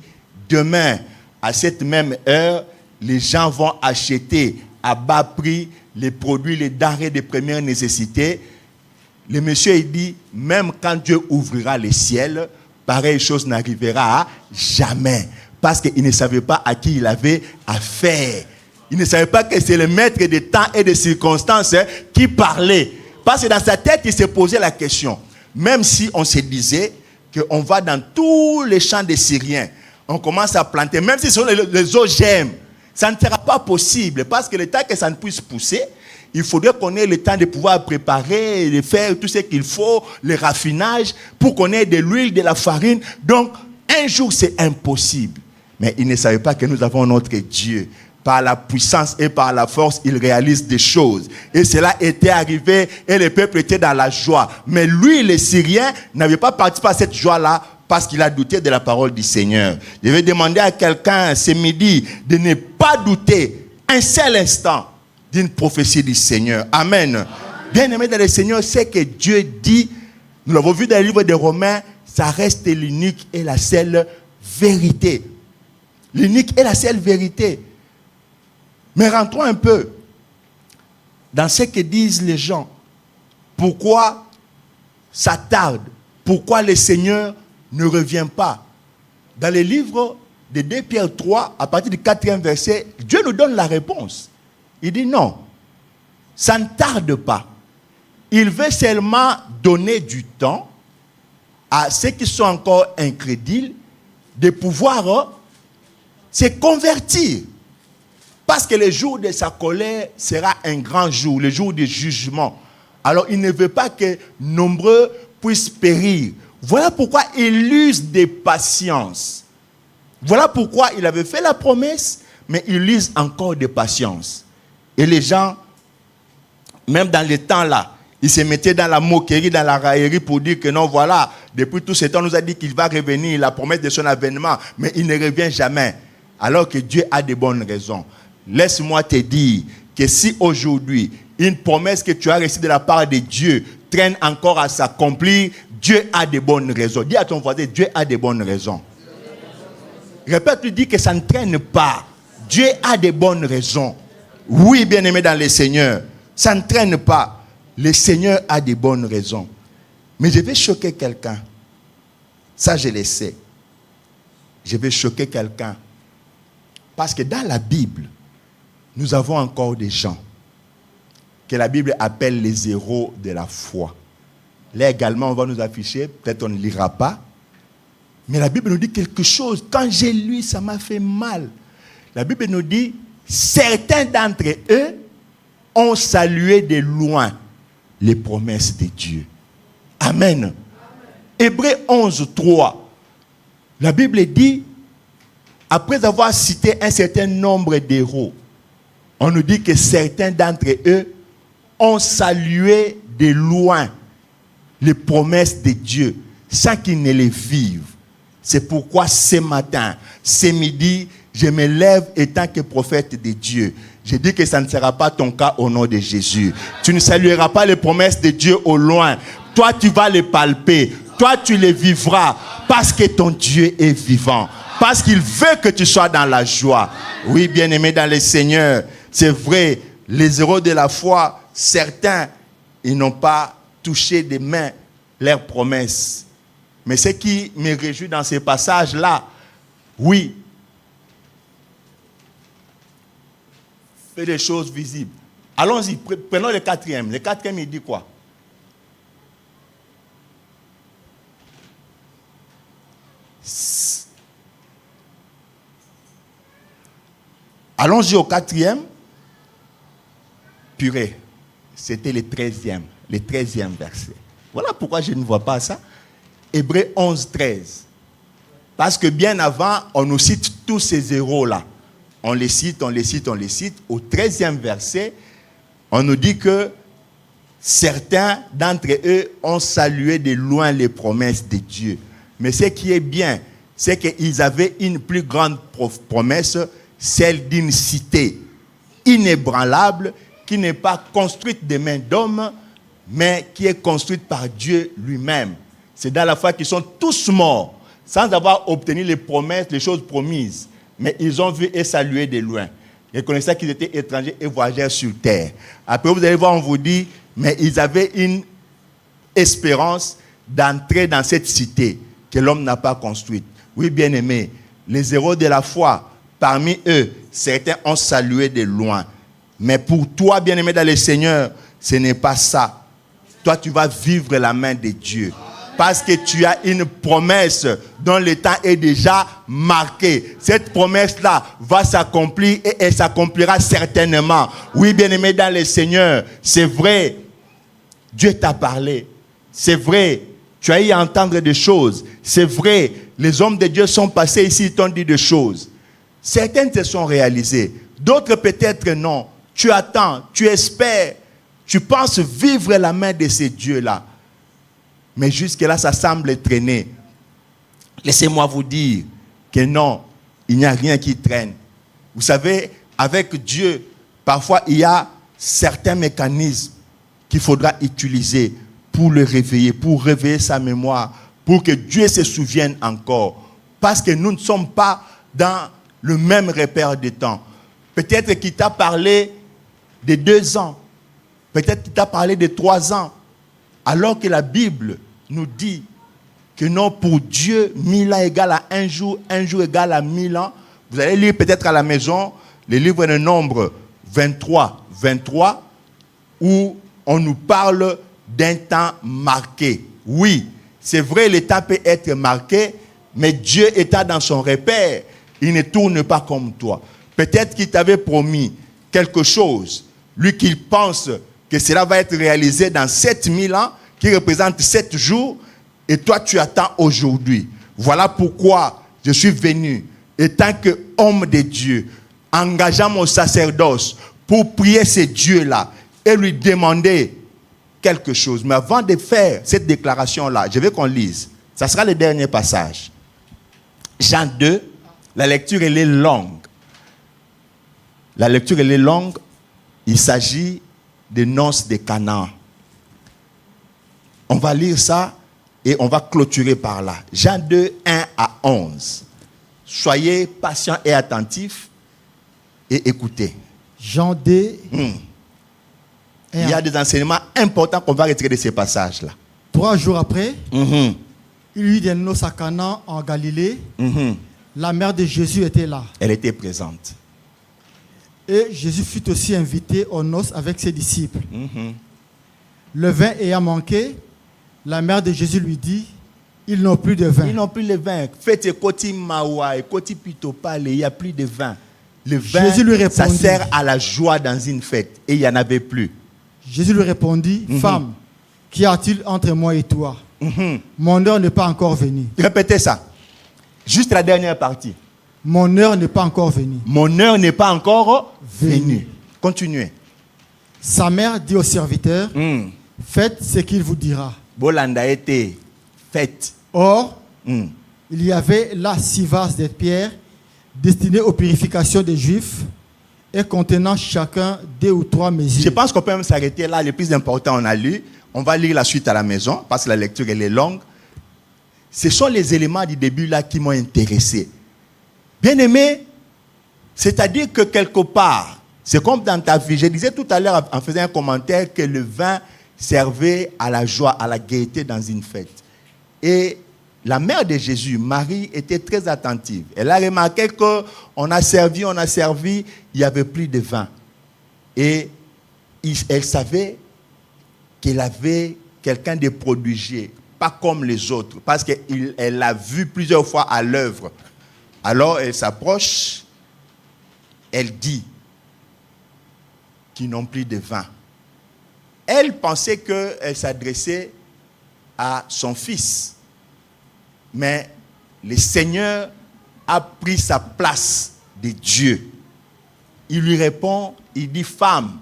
demain, à cette même heure, les gens vont acheter à bas prix les produits, les denrées de première nécessité. Le monsieur, il dit, même quand Dieu ouvrira les ciels, pareille chose n'arrivera jamais. Parce qu'il ne savait pas à qui il avait affaire. Il ne savait pas que c'est le maître des temps et des circonstances qui parlait. Parce que dans sa tête, il s'est posé la question. Même si on se disait qu'on va dans tous les champs des Syriens, on commence à planter, même si ce sont les OGM, ça ne sera pas possible. Parce que le temps que ça ne puisse pousser, il faudrait qu'on ait le temps de pouvoir préparer, de faire tout ce qu'il faut, le raffinage, pour qu'on ait de l'huile, de la farine. Donc, un jour, c'est impossible. Mais il ne savait pas que nous avons notre Dieu. Par la puissance et par la force, il réalise des choses. Et cela était arrivé et le peuple était dans la joie. Mais lui, les Syriens, n'avait pas participé à cette joie-là parce qu'il a douté de la parole du Seigneur. Je vais demander à quelqu'un ce midi de ne pas douter un seul instant d'une prophétie du Seigneur. Amen. Bien-aimé dans le Seigneur, c'est que Dieu dit, nous l'avons vu dans le livre de Romains, ça reste l'unique et la seule vérité. L'unique et la seule vérité. Mais rentrons un peu dans ce que disent les gens. Pourquoi ça tarde? Pourquoi le Seigneur ne revient pas? Dans le livre de 2 Pierre 3, à partir du 4e verset, Dieu nous donne la réponse. Il dit non, ça ne tarde pas. Il veut seulement donner du temps à ceux qui sont encore incrédules de pouvoir se convertir. Parce que le jour de sa colère sera un grand jour, le jour du jugement. Alors il ne veut pas que nombreux puissent périr. Voilà pourquoi il use des patiences. Voilà pourquoi il avait fait la promesse, mais il use encore des patiences. Et les gens, même dans les temps-là, ils se mettaient dans la moquerie, dans la raillerie pour dire que non, voilà, depuis tout ce temps, on nous a dit qu'il va revenir, la promesse de son avènement, mais il ne revient jamais. Alors que Dieu a de bonnes raisons. Laisse-moi te dire que si aujourd'hui, une promesse que tu as reçue de la part de Dieu traîne encore à s'accomplir, Dieu a de bonnes raisons. Dis à ton voisin, Dieu a de bonnes raisons. Répète, lui dit que ça ne traîne pas. Dieu a des bonnes raisons. Oui, bien-aimé dans le Seigneur, ça ne traîne pas. Le Seigneur a des bonnes raisons. Mais je vais choquer quelqu'un. Ça, je le sais. Je vais choquer quelqu'un. Parce que dans la Bible, nous avons encore des gens que la Bible appelle les héros de la foi. Là également, on va nous afficher, peut-être on ne lira pas, mais la Bible nous dit quelque chose. Quand j'ai lu, ça m'a fait mal. La Bible nous dit, certains d'entre eux ont salué de loin les promesses de Dieu. Amen. Hébreux 11, 3. La Bible dit, après avoir cité un certain nombre d'héros, on nous dit que certains d'entre eux ont salué de loin les promesses de Dieu sans qu'ils ne les vivent. C'est pourquoi ce matin, ce midi, je me lève étant que prophète de Dieu. Je dis que ça ne sera pas ton cas au nom de Jésus. Tu ne salueras pas les promesses de Dieu au loin. Toi, tu vas les palper. Toi, tu les vivras parce que ton Dieu est vivant. Parce qu'il veut que tu sois dans la joie. Oui, bien-aimé dans le Seigneur, c'est vrai, les héros de la foi, certains, ils n'ont pas touché des mains leurs promesses. Mais ce qui me réjouit dans ces passages-là, oui, fait des choses visibles. Allons-y, prenons le quatrième. Le quatrième, il dit quoi? Allons-y au quatrième. Purée, c'était le 13e verset. Voilà pourquoi je ne vois pas ça. Hébreux 11, 13. Parce que bien avant, on nous cite tous ces héros-là. On les cite. Au 13e verset, on nous dit que certains d'entre eux ont salué de loin les promesses de Dieu. Mais ce qui est bien, c'est qu'ils avaient une plus grande promesse, celle d'une cité inébranlable, qui n'est pas construite de mains d'hommes, mais qui est construite par Dieu lui-même. C'est dans la foi qu'ils sont tous morts, sans avoir obtenu les promesses, les choses promises. Mais ils ont vu et salué de loin. Ils connaissaient qu'ils étaient étrangers et voyageurs sur terre. Après, vous allez voir, on vous dit, mais ils avaient une espérance d'entrer dans cette cité que l'homme n'a pas construite. Oui, bien-aimés, les héros de la foi, parmi eux, certains ont salué de loin. Mais pour toi, bien-aimé dans le Seigneur, ce n'est pas ça. Toi, tu vas vivre la main de Dieu. Parce que tu as une promesse dont le temps est déjà marqué. Cette promesse-là va s'accomplir et elle s'accomplira certainement. Oui, bien-aimé dans le Seigneur, c'est vrai, Dieu t'a parlé. C'est vrai, tu as eu à entendre des choses. C'est vrai, les hommes de Dieu sont passés ici, ils t'ont dit des choses. Certaines se sont réalisées, d'autres peut-être non. Tu attends, tu espères, tu penses vivre la main de ces dieux-là. Mais jusque-là, ça semble traîner. Laissez-moi vous dire que non, il n'y a rien qui traîne. Vous savez, avec Dieu, parfois il y a certains mécanismes qu'il faudra utiliser pour le réveiller, pour réveiller sa mémoire, pour que Dieu se souvienne encore. Parce que nous ne sommes pas dans le même repère de temps. Peut-être qu'il t'a parlé de 2 ans. Peut-être qu'il t'a parlé de 3 ans. Alors que la Bible nous dit que non, pour Dieu, 1000 ans égale à un jour égale à 1000 ans. Vous allez lire peut-être à la maison le livre de Nombre 23, où on nous parle d'un temps marqué. Oui, c'est vrai, le temps peut être marqué, mais Dieu étant dans son repère, il ne tourne pas comme toi. Peut-être qu'il t'avait promis quelque chose, lui qu'il pense que cela va être réalisé dans 7000 ans, qui représente 7 jours, et toi tu attends aujourd'hui. Voilà pourquoi je suis venu, étant qu'homme de Dieu, engageant mon sacerdoce pour prier ce Dieu-là et lui demander quelque chose. Mais avant de faire cette déclaration-là, je veux qu'on lise. Ça sera le dernier passage. Jean 2, la lecture elle est longue. La lecture elle est longue. Il s'agit des noces de Canaan. On va lire ça et on va clôturer par là. Jean 2, 1 à 11. Soyez patients et attentifs et écoutez. Jean 2. Il y a des enseignements importants qu'on va retirer de ces passages-là. 3 jours après, il y eut des noces à Cana en Galilée. La mère de Jésus était là. Elle était présente. Et Jésus fut aussi invité aux noces avec ses disciples. Le vin ayant manqué, la mère de Jésus lui dit, ils n'ont plus de vin. Ils n'ont plus de vin. Faites côté mawa, côté pitopale, il n'y a plus de vin. Le vin, Jésus lui répondit, ça sert à la joie dans une fête. Et il n'y en avait plus. Jésus lui répondit, femme, qu'y a-t-il entre moi et toi? Mon heure n'est pas encore venue. Répétez ça. Juste la dernière partie. Mon heure n'est pas encore venue. Mon heure n'est pas encore venue. Continuez. Sa mère dit au serviteur, faites ce qu'il vous dira. Bolanda était faite. Or, il y avait là 6 vases de pierre destinés aux purifications des Juifs et contenant chacun 2 ou 3 mesures. Je pense qu'on peut même s'arrêter là. Le plus important, on a lu. On va lire la suite à la maison parce que la lecture, elle est longue. Ce sont les éléments du début là qui m'ont intéressé. Bien aimé, c'est-à-dire que quelque part, c'est comme dans ta vie. Je disais tout à l'heure en faisant un commentaire que le vin servait à la joie, à la gaieté dans une fête. Et la mère de Jésus, Marie, était très attentive. Elle a remarqué qu'on a servi, il n'y avait plus de vin. Et elle savait qu'elle avait quelqu'un de prodigieux, pas comme les autres, parce qu'elle l'a vu plusieurs fois à l'œuvre. Alors elle s'approche, elle dit qu'ils n'ont plus de vin. Elle pensait qu'elle s'adressait à son fils. Mais le Seigneur a pris sa place de Dieu. Il lui répond, il dit, femme,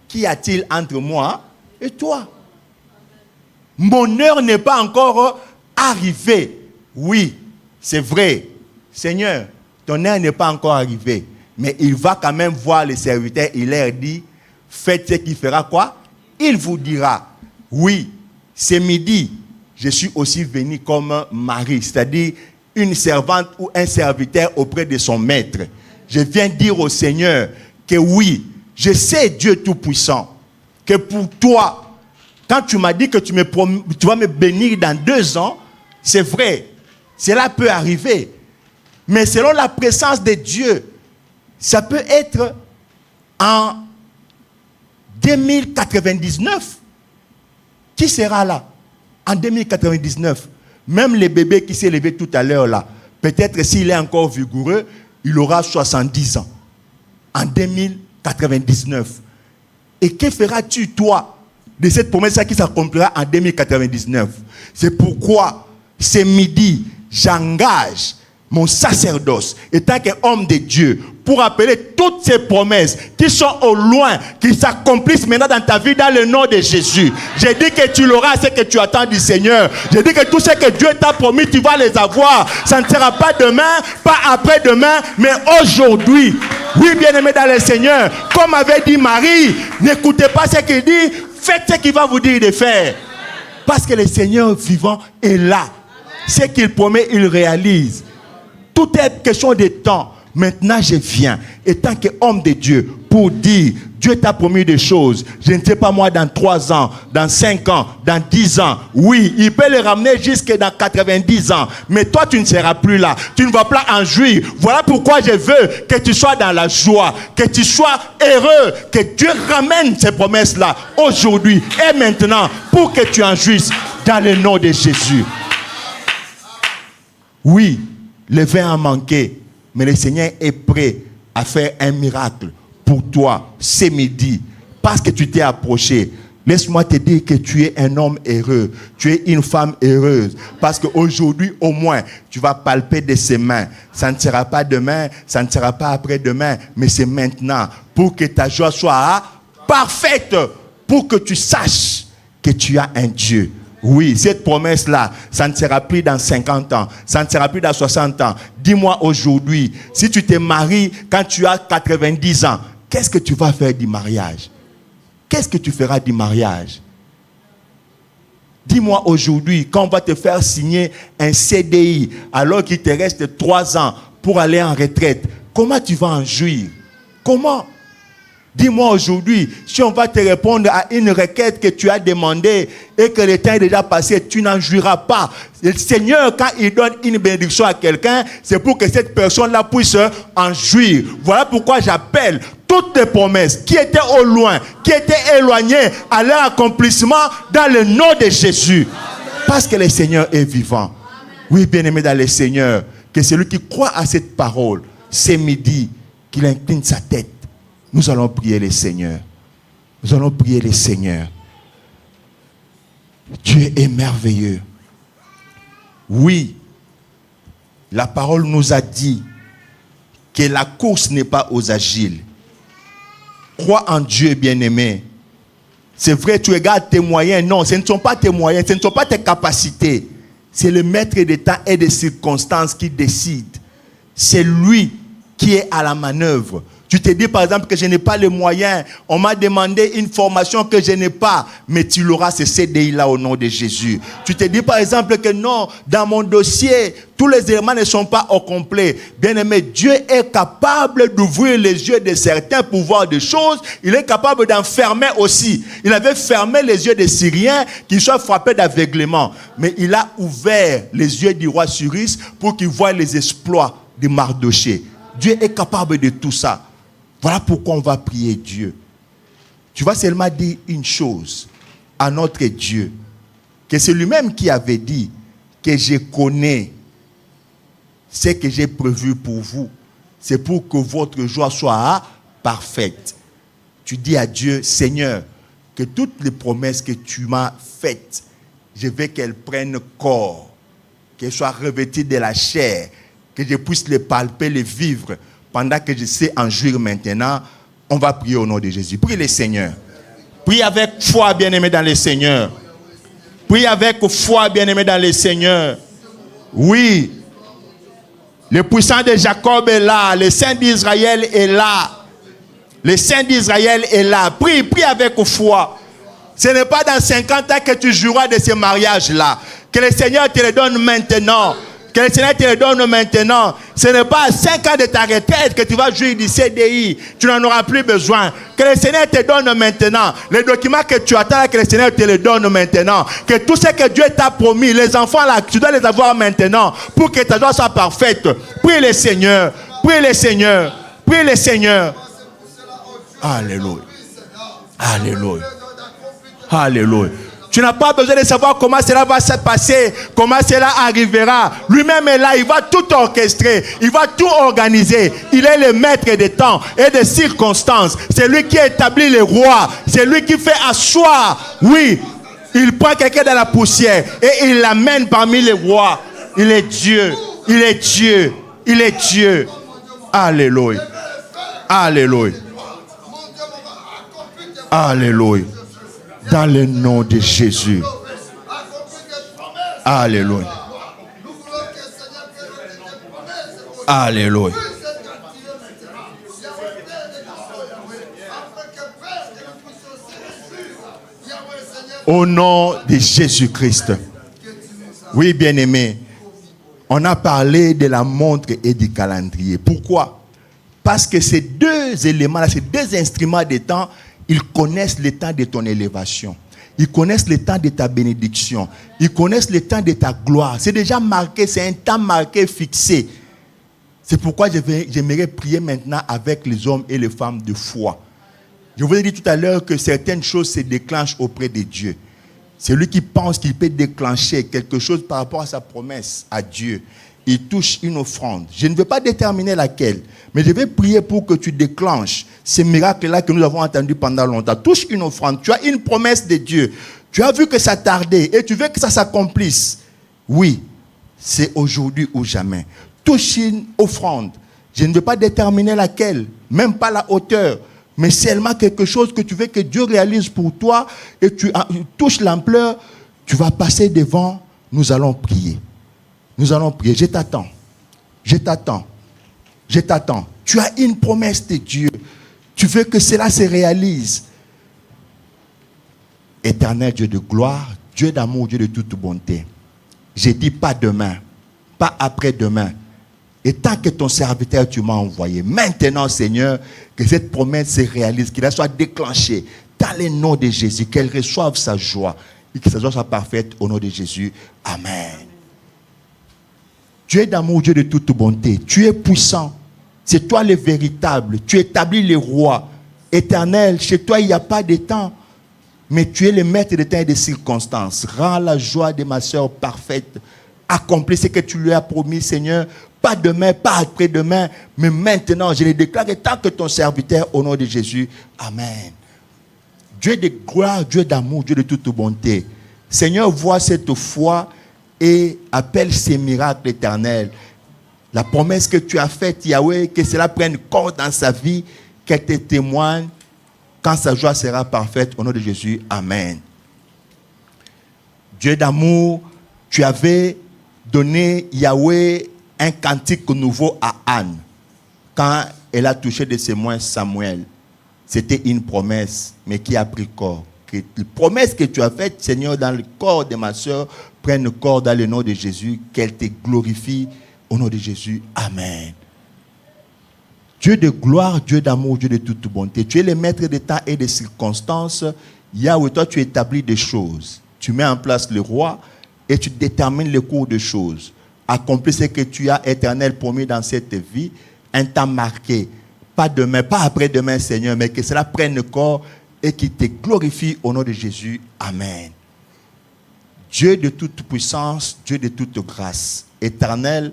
qu'y a-t-il entre moi et toi? Mon heure n'est pas encore arrivée. Oui, c'est vrai. Seigneur, ton heure n'est pas encore arrivée. Mais il va quand même voir les serviteurs. Il leur dit, faites ce qu'il fera quoi? Il vous dira, oui, c'est midi. Je suis aussi venu comme Marie, c'est-à-dire une servante ou un serviteur auprès de son maître. Je viens dire au Seigneur que oui, je sais Dieu Tout-Puissant, que pour toi, quand tu m'as dit que tu vas me bénir dans 2 ans, c'est vrai, cela peut arriver. Mais selon la présence de Dieu, ça peut être en 2099. Qui sera là? En 2099, même le bébé qui s'est levé tout à l'heure là, peut-être s'il est encore vigoureux, il aura 70 ans. En 2099. Et que feras-tu, toi, de cette promesse qui s'accomplira en 2099? C'est pourquoi, ce midi, j'engage mon sacerdoce, étant qu'homme de Dieu, pour appeler toutes ces promesses qui sont au loin, qui s'accomplissent maintenant dans ta vie, dans le nom de Jésus. J'ai dit que tu l'auras, ce que tu attends du Seigneur. J'ai dit que tout ce que Dieu t'a promis, tu vas les avoir. Ça ne sera pas demain, pas après-demain, mais aujourd'hui. Oui, bien-aimé dans le Seigneur, comme avait dit Marie, n'écoutez pas ce qu'il dit, faites ce qu'il va vous dire de faire. Parce que le Seigneur vivant est là. Ce qu'il promet, il réalise. Tout est question de temps. Maintenant, je viens, étant qu'homme de Dieu, pour dire, Dieu t'a promis des choses. Je ne sais pas moi, dans 3 ans, dans 5 ans, dans 10 ans. Oui, il peut les ramener jusque dans 90 ans. Mais toi, tu ne seras plus là. Tu ne vas pas en jouir. Voilà pourquoi je veux que tu sois dans la joie, que tu sois heureux, que Dieu ramène ces promesses-là aujourd'hui et maintenant pour que tu en jouisses dans le nom de Jésus. Oui, le vin a manqué. Mais le Seigneur est prêt à faire un miracle pour toi ce midi. Parce que tu t'es approché. Laisse-moi te dire que tu es un homme heureux. Tu es une femme heureuse. Parce qu'aujourd'hui, au moins, tu vas palper de ses mains. Ça ne sera pas demain, ça ne sera pas après-demain, mais c'est maintenant. Pour que ta joie soit parfaite. Pour que tu saches que tu as un Dieu. Oui, cette promesse-là, ça ne sera plus dans 50 ans, ça ne sera plus dans 60 ans. Dis-moi aujourd'hui, si tu te maries quand tu as 90 ans, qu'est-ce que tu vas faire du mariage? Qu'est-ce que tu feras du mariage? Dis-moi aujourd'hui, quand on va te faire signer un CDI, alors qu'il te reste 3 ans pour aller en retraite, comment tu vas en jouir? Comment? Dis-moi aujourd'hui, si on va te répondre à une requête que tu as demandée et que le temps est déjà passé, tu n'en jouiras pas. Le Seigneur, quand il donne une bénédiction à quelqu'un, c'est pour que cette personne-là puisse en jouir. Voilà pourquoi j'appelle toutes les promesses qui étaient au loin, qui étaient éloignées à leur accomplissement dans le nom de Jésus. Parce que le Seigneur est vivant. Oui, bien-aimé dans le Seigneur, que celui qui croit à cette parole, ce midi, qu'il incline sa tête. Nous allons prier le Seigneur. Nous allons prier le Seigneur. Dieu est merveilleux. Oui, la parole nous a dit que la course n'est pas aux agiles. Crois en Dieu, bien-aimé. C'est vrai, tu regardes tes moyens. Non, ce ne sont pas tes moyens, ce ne sont pas tes capacités. C'est le maître des temps et des circonstances qui décide. C'est lui qui est à la manœuvre. Tu te dis par exemple que je n'ai pas les moyens. On m'a demandé une formation que je n'ai pas. Mais tu l'auras, ce CDI-là au nom de Jésus. Tu te dis par exemple que non, dans mon dossier, tous les éléments ne sont pas au complet. Bien-aimé, Dieu est capable d'ouvrir les yeux de certains pour voir des choses. Il est capable d'en fermer aussi. Il avait fermé les yeux des Syriens qui soient frappés d'aveuglement. Mais il a ouvert les yeux du roi Cyrus pour qu'il voie les exploits de Mardochée. Dieu est capable de tout ça. Voilà pourquoi on va prier Dieu. Tu vas seulement dire une chose à notre Dieu, que c'est lui-même qui avait dit que je connais ce que j'ai prévu pour vous. C'est pour que votre joie soit parfaite. Tu dis à Dieu, Seigneur, que toutes les promesses que tu m'as faites, je veux qu'elles prennent corps, qu'elles soient revêtues de la chair, que je puisse les palper, les vivre. Pendant que je sais en jouir maintenant, on va prier au nom de Jésus. Prie le Seigneur. Prie avec foi, bien-aimé dans le Seigneur. Prie avec foi, bien-aimé dans le Seigneur. Oui. Le puissant de Jacob est là. Le Saint d'Israël est là. Le Saint d'Israël est là. Prie, prie avec foi. Ce n'est pas dans 50 ans que tu joueras de ce mariage-là. Que le Seigneur te le donne maintenant. Que le Seigneur te le donne maintenant. Ce n'est pas à 5 ans de ta retraite que tu vas jouir du CDI. Tu n'en auras plus besoin. Que le Seigneur te donne maintenant. Les documents que tu attends, que le Seigneur te les donne maintenant. Que tout ce que Dieu t'a promis, les enfants là, tu dois les avoir maintenant. Pour que ta joie soit parfaite. Prie le Seigneur. Prie le Seigneur. Prie le Seigneur. Alléluia. Alléluia. Alléluia. Tu n'as pas besoin de savoir comment cela va se passer, comment cela arrivera. Lui-même est là, il va tout orchestrer, il va tout organiser. Il est le maître des temps et des circonstances. C'est lui qui établit les rois. C'est lui qui fait asseoir. Oui, il prend quelqu'un dans la poussière et il l'amène parmi les rois. Il est Dieu, il est Dieu, il est Dieu. Alléluia. Alléluia. Alléluia. Dans le nom de Jésus. Alléluia. Alléluia. Au nom de Jésus-Christ. Oui, bien-aimé. On a parlé de la montre et du calendrier. Pourquoi? Parce que ces deux éléments-là, ces deux instruments de temps, ils connaissent le temps de ton élévation. Ils connaissent le temps de ta bénédiction. Ils connaissent le temps de ta gloire. C'est déjà marqué, c'est un temps marqué, fixé. C'est pourquoi j'aimerais prier maintenant avec les hommes et les femmes de foi. Je vous ai dit tout à l'heure que certaines choses se déclenchent auprès de Dieu. Celui qui pense qu'il peut déclencher quelque chose par rapport à sa promesse à Dieu, il touche une offrande. Je ne vais pas déterminer laquelle, mais je vais prier pour que tu déclenches ces miracles-là que nous avons entendus pendant longtemps. Touche une offrande. Tu as une promesse de Dieu. Tu as vu que ça tardait et tu veux que ça s'accomplisse. Oui, c'est aujourd'hui ou jamais. Touche une offrande. Je ne vais pas déterminer laquelle, même pas la hauteur, mais seulement quelque chose que tu veux que Dieu réalise pour toi et tu touches l'ampleur, tu vas passer devant, nous allons prier. Nous allons prier. Je t'attends. Je t'attends. Je t'attends. Tu as une promesse de Dieu. Tu veux que cela se réalise. Éternel Dieu de gloire, Dieu d'amour, Dieu de toute bonté, j'ai dit pas demain, pas après-demain. Et tant que ton serviteur, tu m'as envoyé, maintenant, Seigneur, que cette promesse se réalise, qu'elle soit déclenchée dans le nom de Jésus, qu'elle reçoive sa joie et que sa joie soit parfaite au nom de Jésus. Amen. Dieu d'amour, Dieu de toute bonté, tu es puissant. C'est toi le véritable. Tu établis les rois éternels. Chez toi, il n'y a pas de temps. Mais tu es le maître des temps et des circonstances. Rends la joie de ma soeur parfaite. Accomplis ce que tu lui as promis, Seigneur. Pas demain, pas après-demain, mais maintenant, je le déclare tant que ton serviteur, au nom de Jésus. Amen. Dieu de gloire, Dieu d'amour, Dieu de toute bonté. Seigneur, vois cette foi et appelle ces miracles éternels. La promesse que tu as faite, Yahweh, que cela prenne corps dans sa vie, qu'elle te témoigne quand sa joie sera parfaite, au nom de Jésus. Amen. Dieu d'amour, tu avais donné, Yahweh, un cantique nouveau à Anne quand elle a touché de ses mains Samuel. C'était une promesse, mais qui a pris corps. Que la promesse que tu as faite, Seigneur, dans le corps de ma soeur, prenne corps dans le nom de Jésus, qu'elle te glorifie au nom de Jésus. Amen. Dieu de gloire, Dieu d'amour, Dieu de toute bonté. Tu es le maître des temps et des circonstances. Yahweh, toi, tu établis des choses. Tu mets en place le roi et tu détermines le cours des choses. Accomplis ce que tu as éternel promis dans cette vie, un temps marqué. Pas demain, pas après-demain, Seigneur, mais que cela prenne corps et qu'il te glorifie au nom de Jésus. Amen. Dieu de toute puissance, Dieu de toute grâce. Éternel,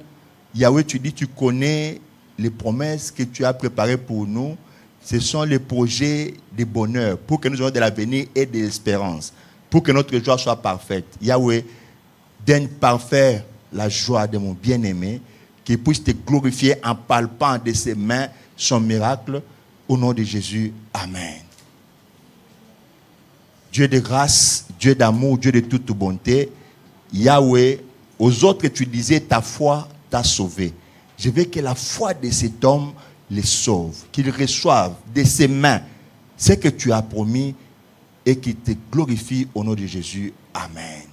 Yahweh, tu dis, tu connais les promesses que tu as préparées pour nous. Ce sont les projets de bonheur pour que nous ayons de l'avenir et de l'espérance, pour que notre joie soit parfaite. Yahweh, donne parfait la joie de mon bien-aimé, qu'il puisse te glorifier en palpant de ses mains son miracle, au nom de Jésus. Amen. Dieu de grâce, Dieu d'amour, Dieu de toute bonté, Yahweh, aux autres tu disais ta foi t'a sauvé. Je veux que la foi de cet homme les sauve, qu'il reçoive de ses mains ce que tu as promis et qu'il te glorifie au nom de Jésus. Amen.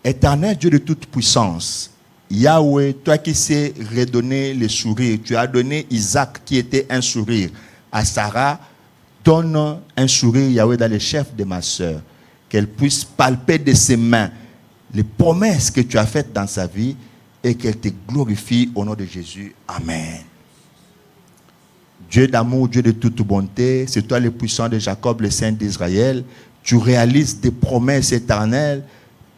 Éternel Dieu de toute puissance, Yahweh, toi qui sais redonner le sourire, tu as donné Isaac qui était un sourire à Sarah, donne un sourire, Yahweh, dans le chef de ma soeur, qu'elle puisse palper de ses mains les promesses que tu as faites dans sa vie et qu'elle te glorifie au nom de Jésus. Amen. Dieu d'amour, Dieu de toute bonté, c'est toi le puissant de Jacob, le saint d'Israël. Tu réalises des promesses éternelles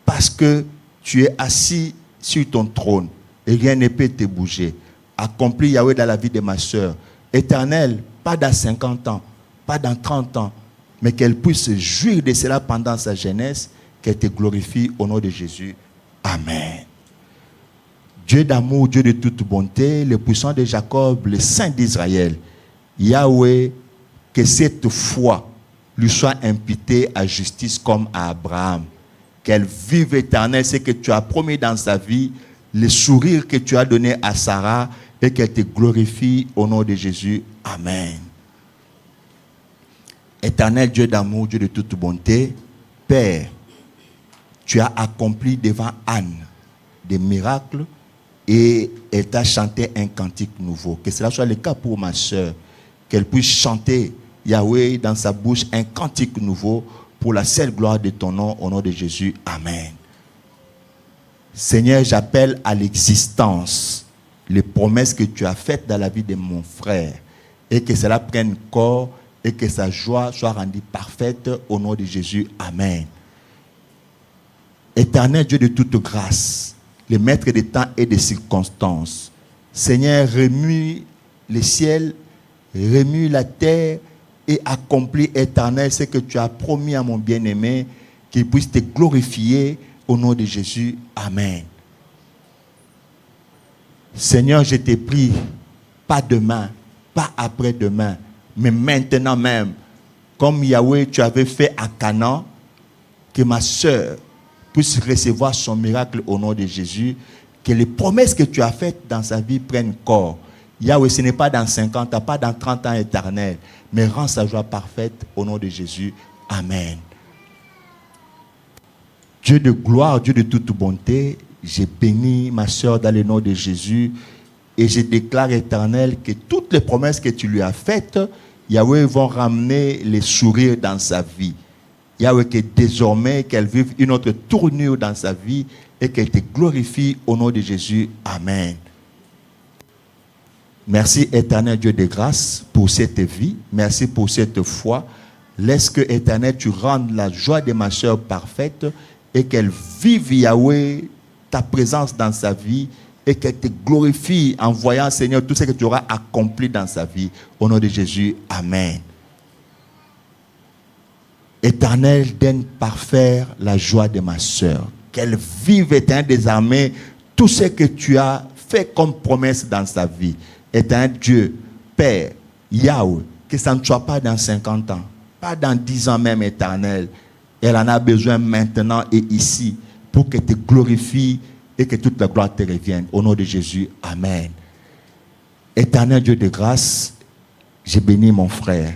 parce que tu es assis sur ton trône et rien ne peut te bouger. Accomplis, Yahweh, dans la vie de ma soeur. Éternel, pas dans 50 ans, pas dans 30 ans, mais qu'elle puisse jouir de cela pendant sa jeunesse, qu'elle te glorifie au nom de Jésus. Amen. Dieu d'amour, Dieu de toute bonté, le puissant de Jacob, le saint d'Israël, Yahweh, que cette foi lui soit imputée à justice comme à Abraham. Qu'elle vive éternelle, ce que tu as promis dans sa vie, le sourire que tu as donné à Sarah, et qu'elle te glorifie au nom de Jésus. Amen. Éternel Dieu d'amour, Dieu de toute bonté, Père, tu as accompli devant Anne des miracles et elle t'a chanté un cantique nouveau. Que cela soit le cas pour ma soeur, qu'elle puisse chanter, Yahweh, dans sa bouche un cantique nouveau pour la seule gloire de ton nom, au nom de Jésus. Amen. Seigneur, j'appelle à l'existence les promesses que tu as faites dans la vie de mon frère et que cela prenne corps et que sa joie soit rendue parfaite au nom de Jésus. Amen. Éternel Dieu de toute grâce, le maître des temps et des circonstances, Seigneur, remue les ciels, remue la terre et accomplis, éternel, ce que tu as promis à mon bien-aimé, qu'il puisse te glorifier au nom de Jésus. Amen. Seigneur, je te prie, pas demain, pas après-demain, mais maintenant même, comme Yahweh, tu avais fait à Canaan, que ma soeur puisse recevoir son miracle au nom de Jésus, que les promesses que tu as faites dans sa vie prennent corps. Yahweh, ce n'est pas dans 50 ans, pas dans 30 ans éternels, mais rends sa joie parfaite au nom de Jésus. Amen. Dieu de gloire, Dieu de toute bonté, j'ai béni ma soeur dans le nom de Jésus et je déclare, Éternel, que toutes les promesses que tu lui as faites, Yahweh, vont ramener les sourires dans sa vie. Yahweh, que désormais, qu'elle vive une autre tournure dans sa vie et qu'elle te glorifie au nom de Jésus. Amen. Merci, Éternel Dieu de grâce, pour cette vie. Merci pour cette foi. Laisse que, Éternel, tu rendes la joie de ma soeur parfaite et qu'elle vive, Yahweh, ta présence dans sa vie et qu'elle te glorifie en voyant, Seigneur, tout ce que tu auras accompli dans sa vie. Au nom de Jésus, Amen. Éternel, donne parfaire la joie de ma soeur. Qu'elle vive, Éternel des armées, tout ce que tu as fait comme promesse dans sa vie. Éternel Dieu, Père, Yahweh, que ça ne soit pas dans 50 ans, pas dans 10 ans même, Éternel. Elle en a besoin maintenant et ici pour que tu te glorifies et que toute la gloire te revienne. Au nom de Jésus, Amen. Éternel Dieu de grâce, j'ai béni mon frère.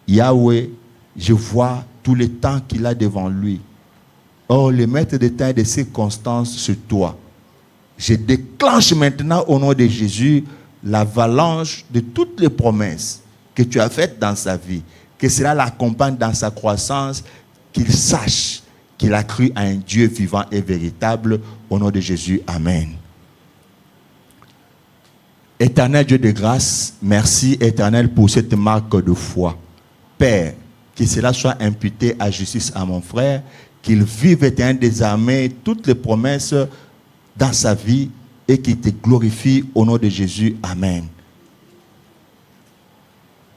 Yahweh, je vois tout le temps qu'il a devant lui. Oh, le maître des temps et des circonstances, c'est toi. Je déclenche maintenant au nom de Jésus l'avalanche de toutes les promesses que tu as faites dans sa vie. Que cela l'accompagne dans sa croissance, qu'il sache qu'il a cru à un Dieu vivant et véritable. Au nom de Jésus, Amen. Éternel Dieu de grâce, merci Éternel pour cette marque de foi. Père, que cela soit imputé à justice à mon frère, qu'il vive Éternel des armées toutes les promesses dans sa vie et qu'il te glorifie au nom de Jésus. Amen.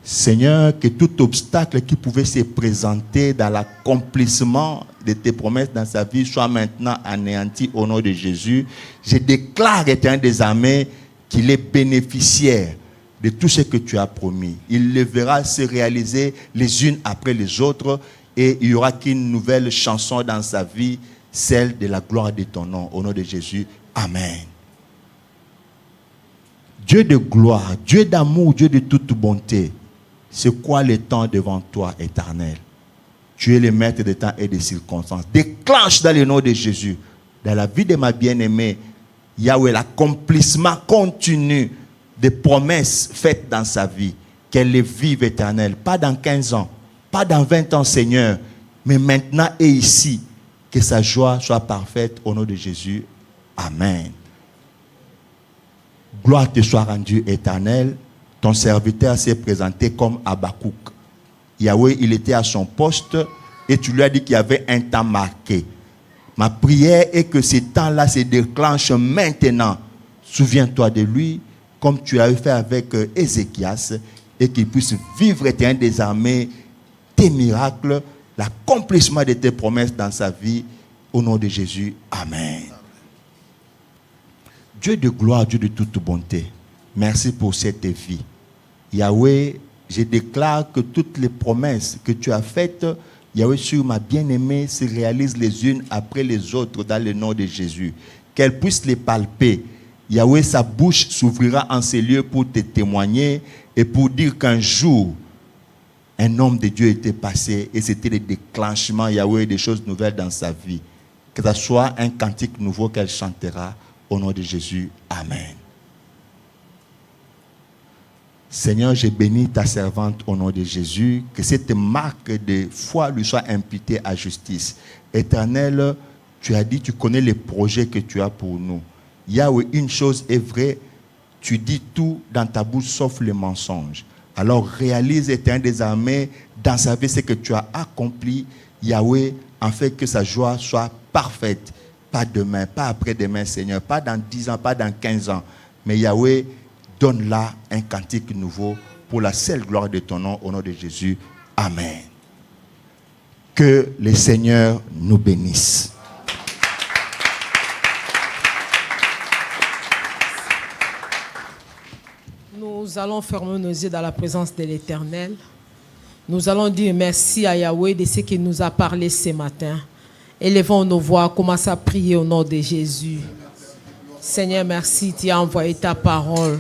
Seigneur, que tout obstacle qui pouvait se présenter dans l'accomplissement de tes promesses dans sa vie soit maintenant anéanti au nom de Jésus. Je déclare, Éternel des armées, qu'il est bénéficiaire de tout ce que tu as promis. Il le verra se réaliser les unes après les autres et il n'y aura qu'une nouvelle chanson dans sa vie, celle de la gloire de ton nom. Au nom de Jésus, Amen. Dieu de gloire, Dieu d'amour, Dieu de toute bonté, c'est quoi le temps devant toi, Éternel? Tu es le maître des temps et des circonstances. Déclenche dans le nom de Jésus, dans la vie de ma bien-aimée, Yahweh, l'accomplissement continu des promesses faites dans sa vie. Qu'elle les vive, Éternel, pas dans 15 ans, pas dans 20 ans, Seigneur, mais maintenant et ici, que sa joie soit parfaite au nom de Jésus. Amen. Gloire te soit rendue, Éternel. Ton serviteur s'est présenté comme Habakkuk. Yahweh, il était à son poste et tu lui as dit qu'il y avait un temps marqué. Ma prière est que ce temps-là se déclenche maintenant. Souviens-toi de lui, comme tu as fait avec Ézéchias, et qu'il puisse vivre, Éternel des armées, tes miracles, l'accomplissement de tes promesses dans sa vie. Au nom de Jésus, Amen. Dieu de gloire, Dieu de toute bonté, merci pour cette vie. Yahweh, je déclare que toutes les promesses que tu as faites, Yahweh, sur ma bien-aimée, se réalisent les unes après les autres dans le nom de Jésus. Qu'elle puisse les palper. Yahweh, sa bouche s'ouvrira en ces lieux pour te témoigner et pour dire qu'un jour, un homme de Dieu était passé et c'était le déclenchement, Yahweh, des choses nouvelles dans sa vie. Que ce soit un cantique nouveau qu'elle chantera. Au nom de Jésus, Amen. Seigneur, je bénis ta servante au nom de Jésus. Que cette marque de foi lui soit imputée à justice. Éternel, tu as dit, tu connais les projets que tu as pour nous. Yahweh, une chose est vraie, tu dis tout dans ta bouche sauf le mensonge. Alors réalise, Éternel des armées, dans sa vie ce que tu as accompli, Yahweh, en fait que sa joie soit parfaite. Pas demain, pas après-demain, Seigneur, pas dans 10 ans, pas dans 15 ans. Mais Yahweh, donne-là un cantique nouveau pour la seule gloire de ton nom, au nom de Jésus. Amen. Que le Seigneur nous bénisse. Nous allons fermer nos yeux dans la présence de l'Éternel. Nous allons dire merci à Yahweh de ce qu'il nous a parlé ce matin. Élevons nos voix, commençons à prier au nom de Jésus. Seigneur, merci, tu as envoyé ta parole.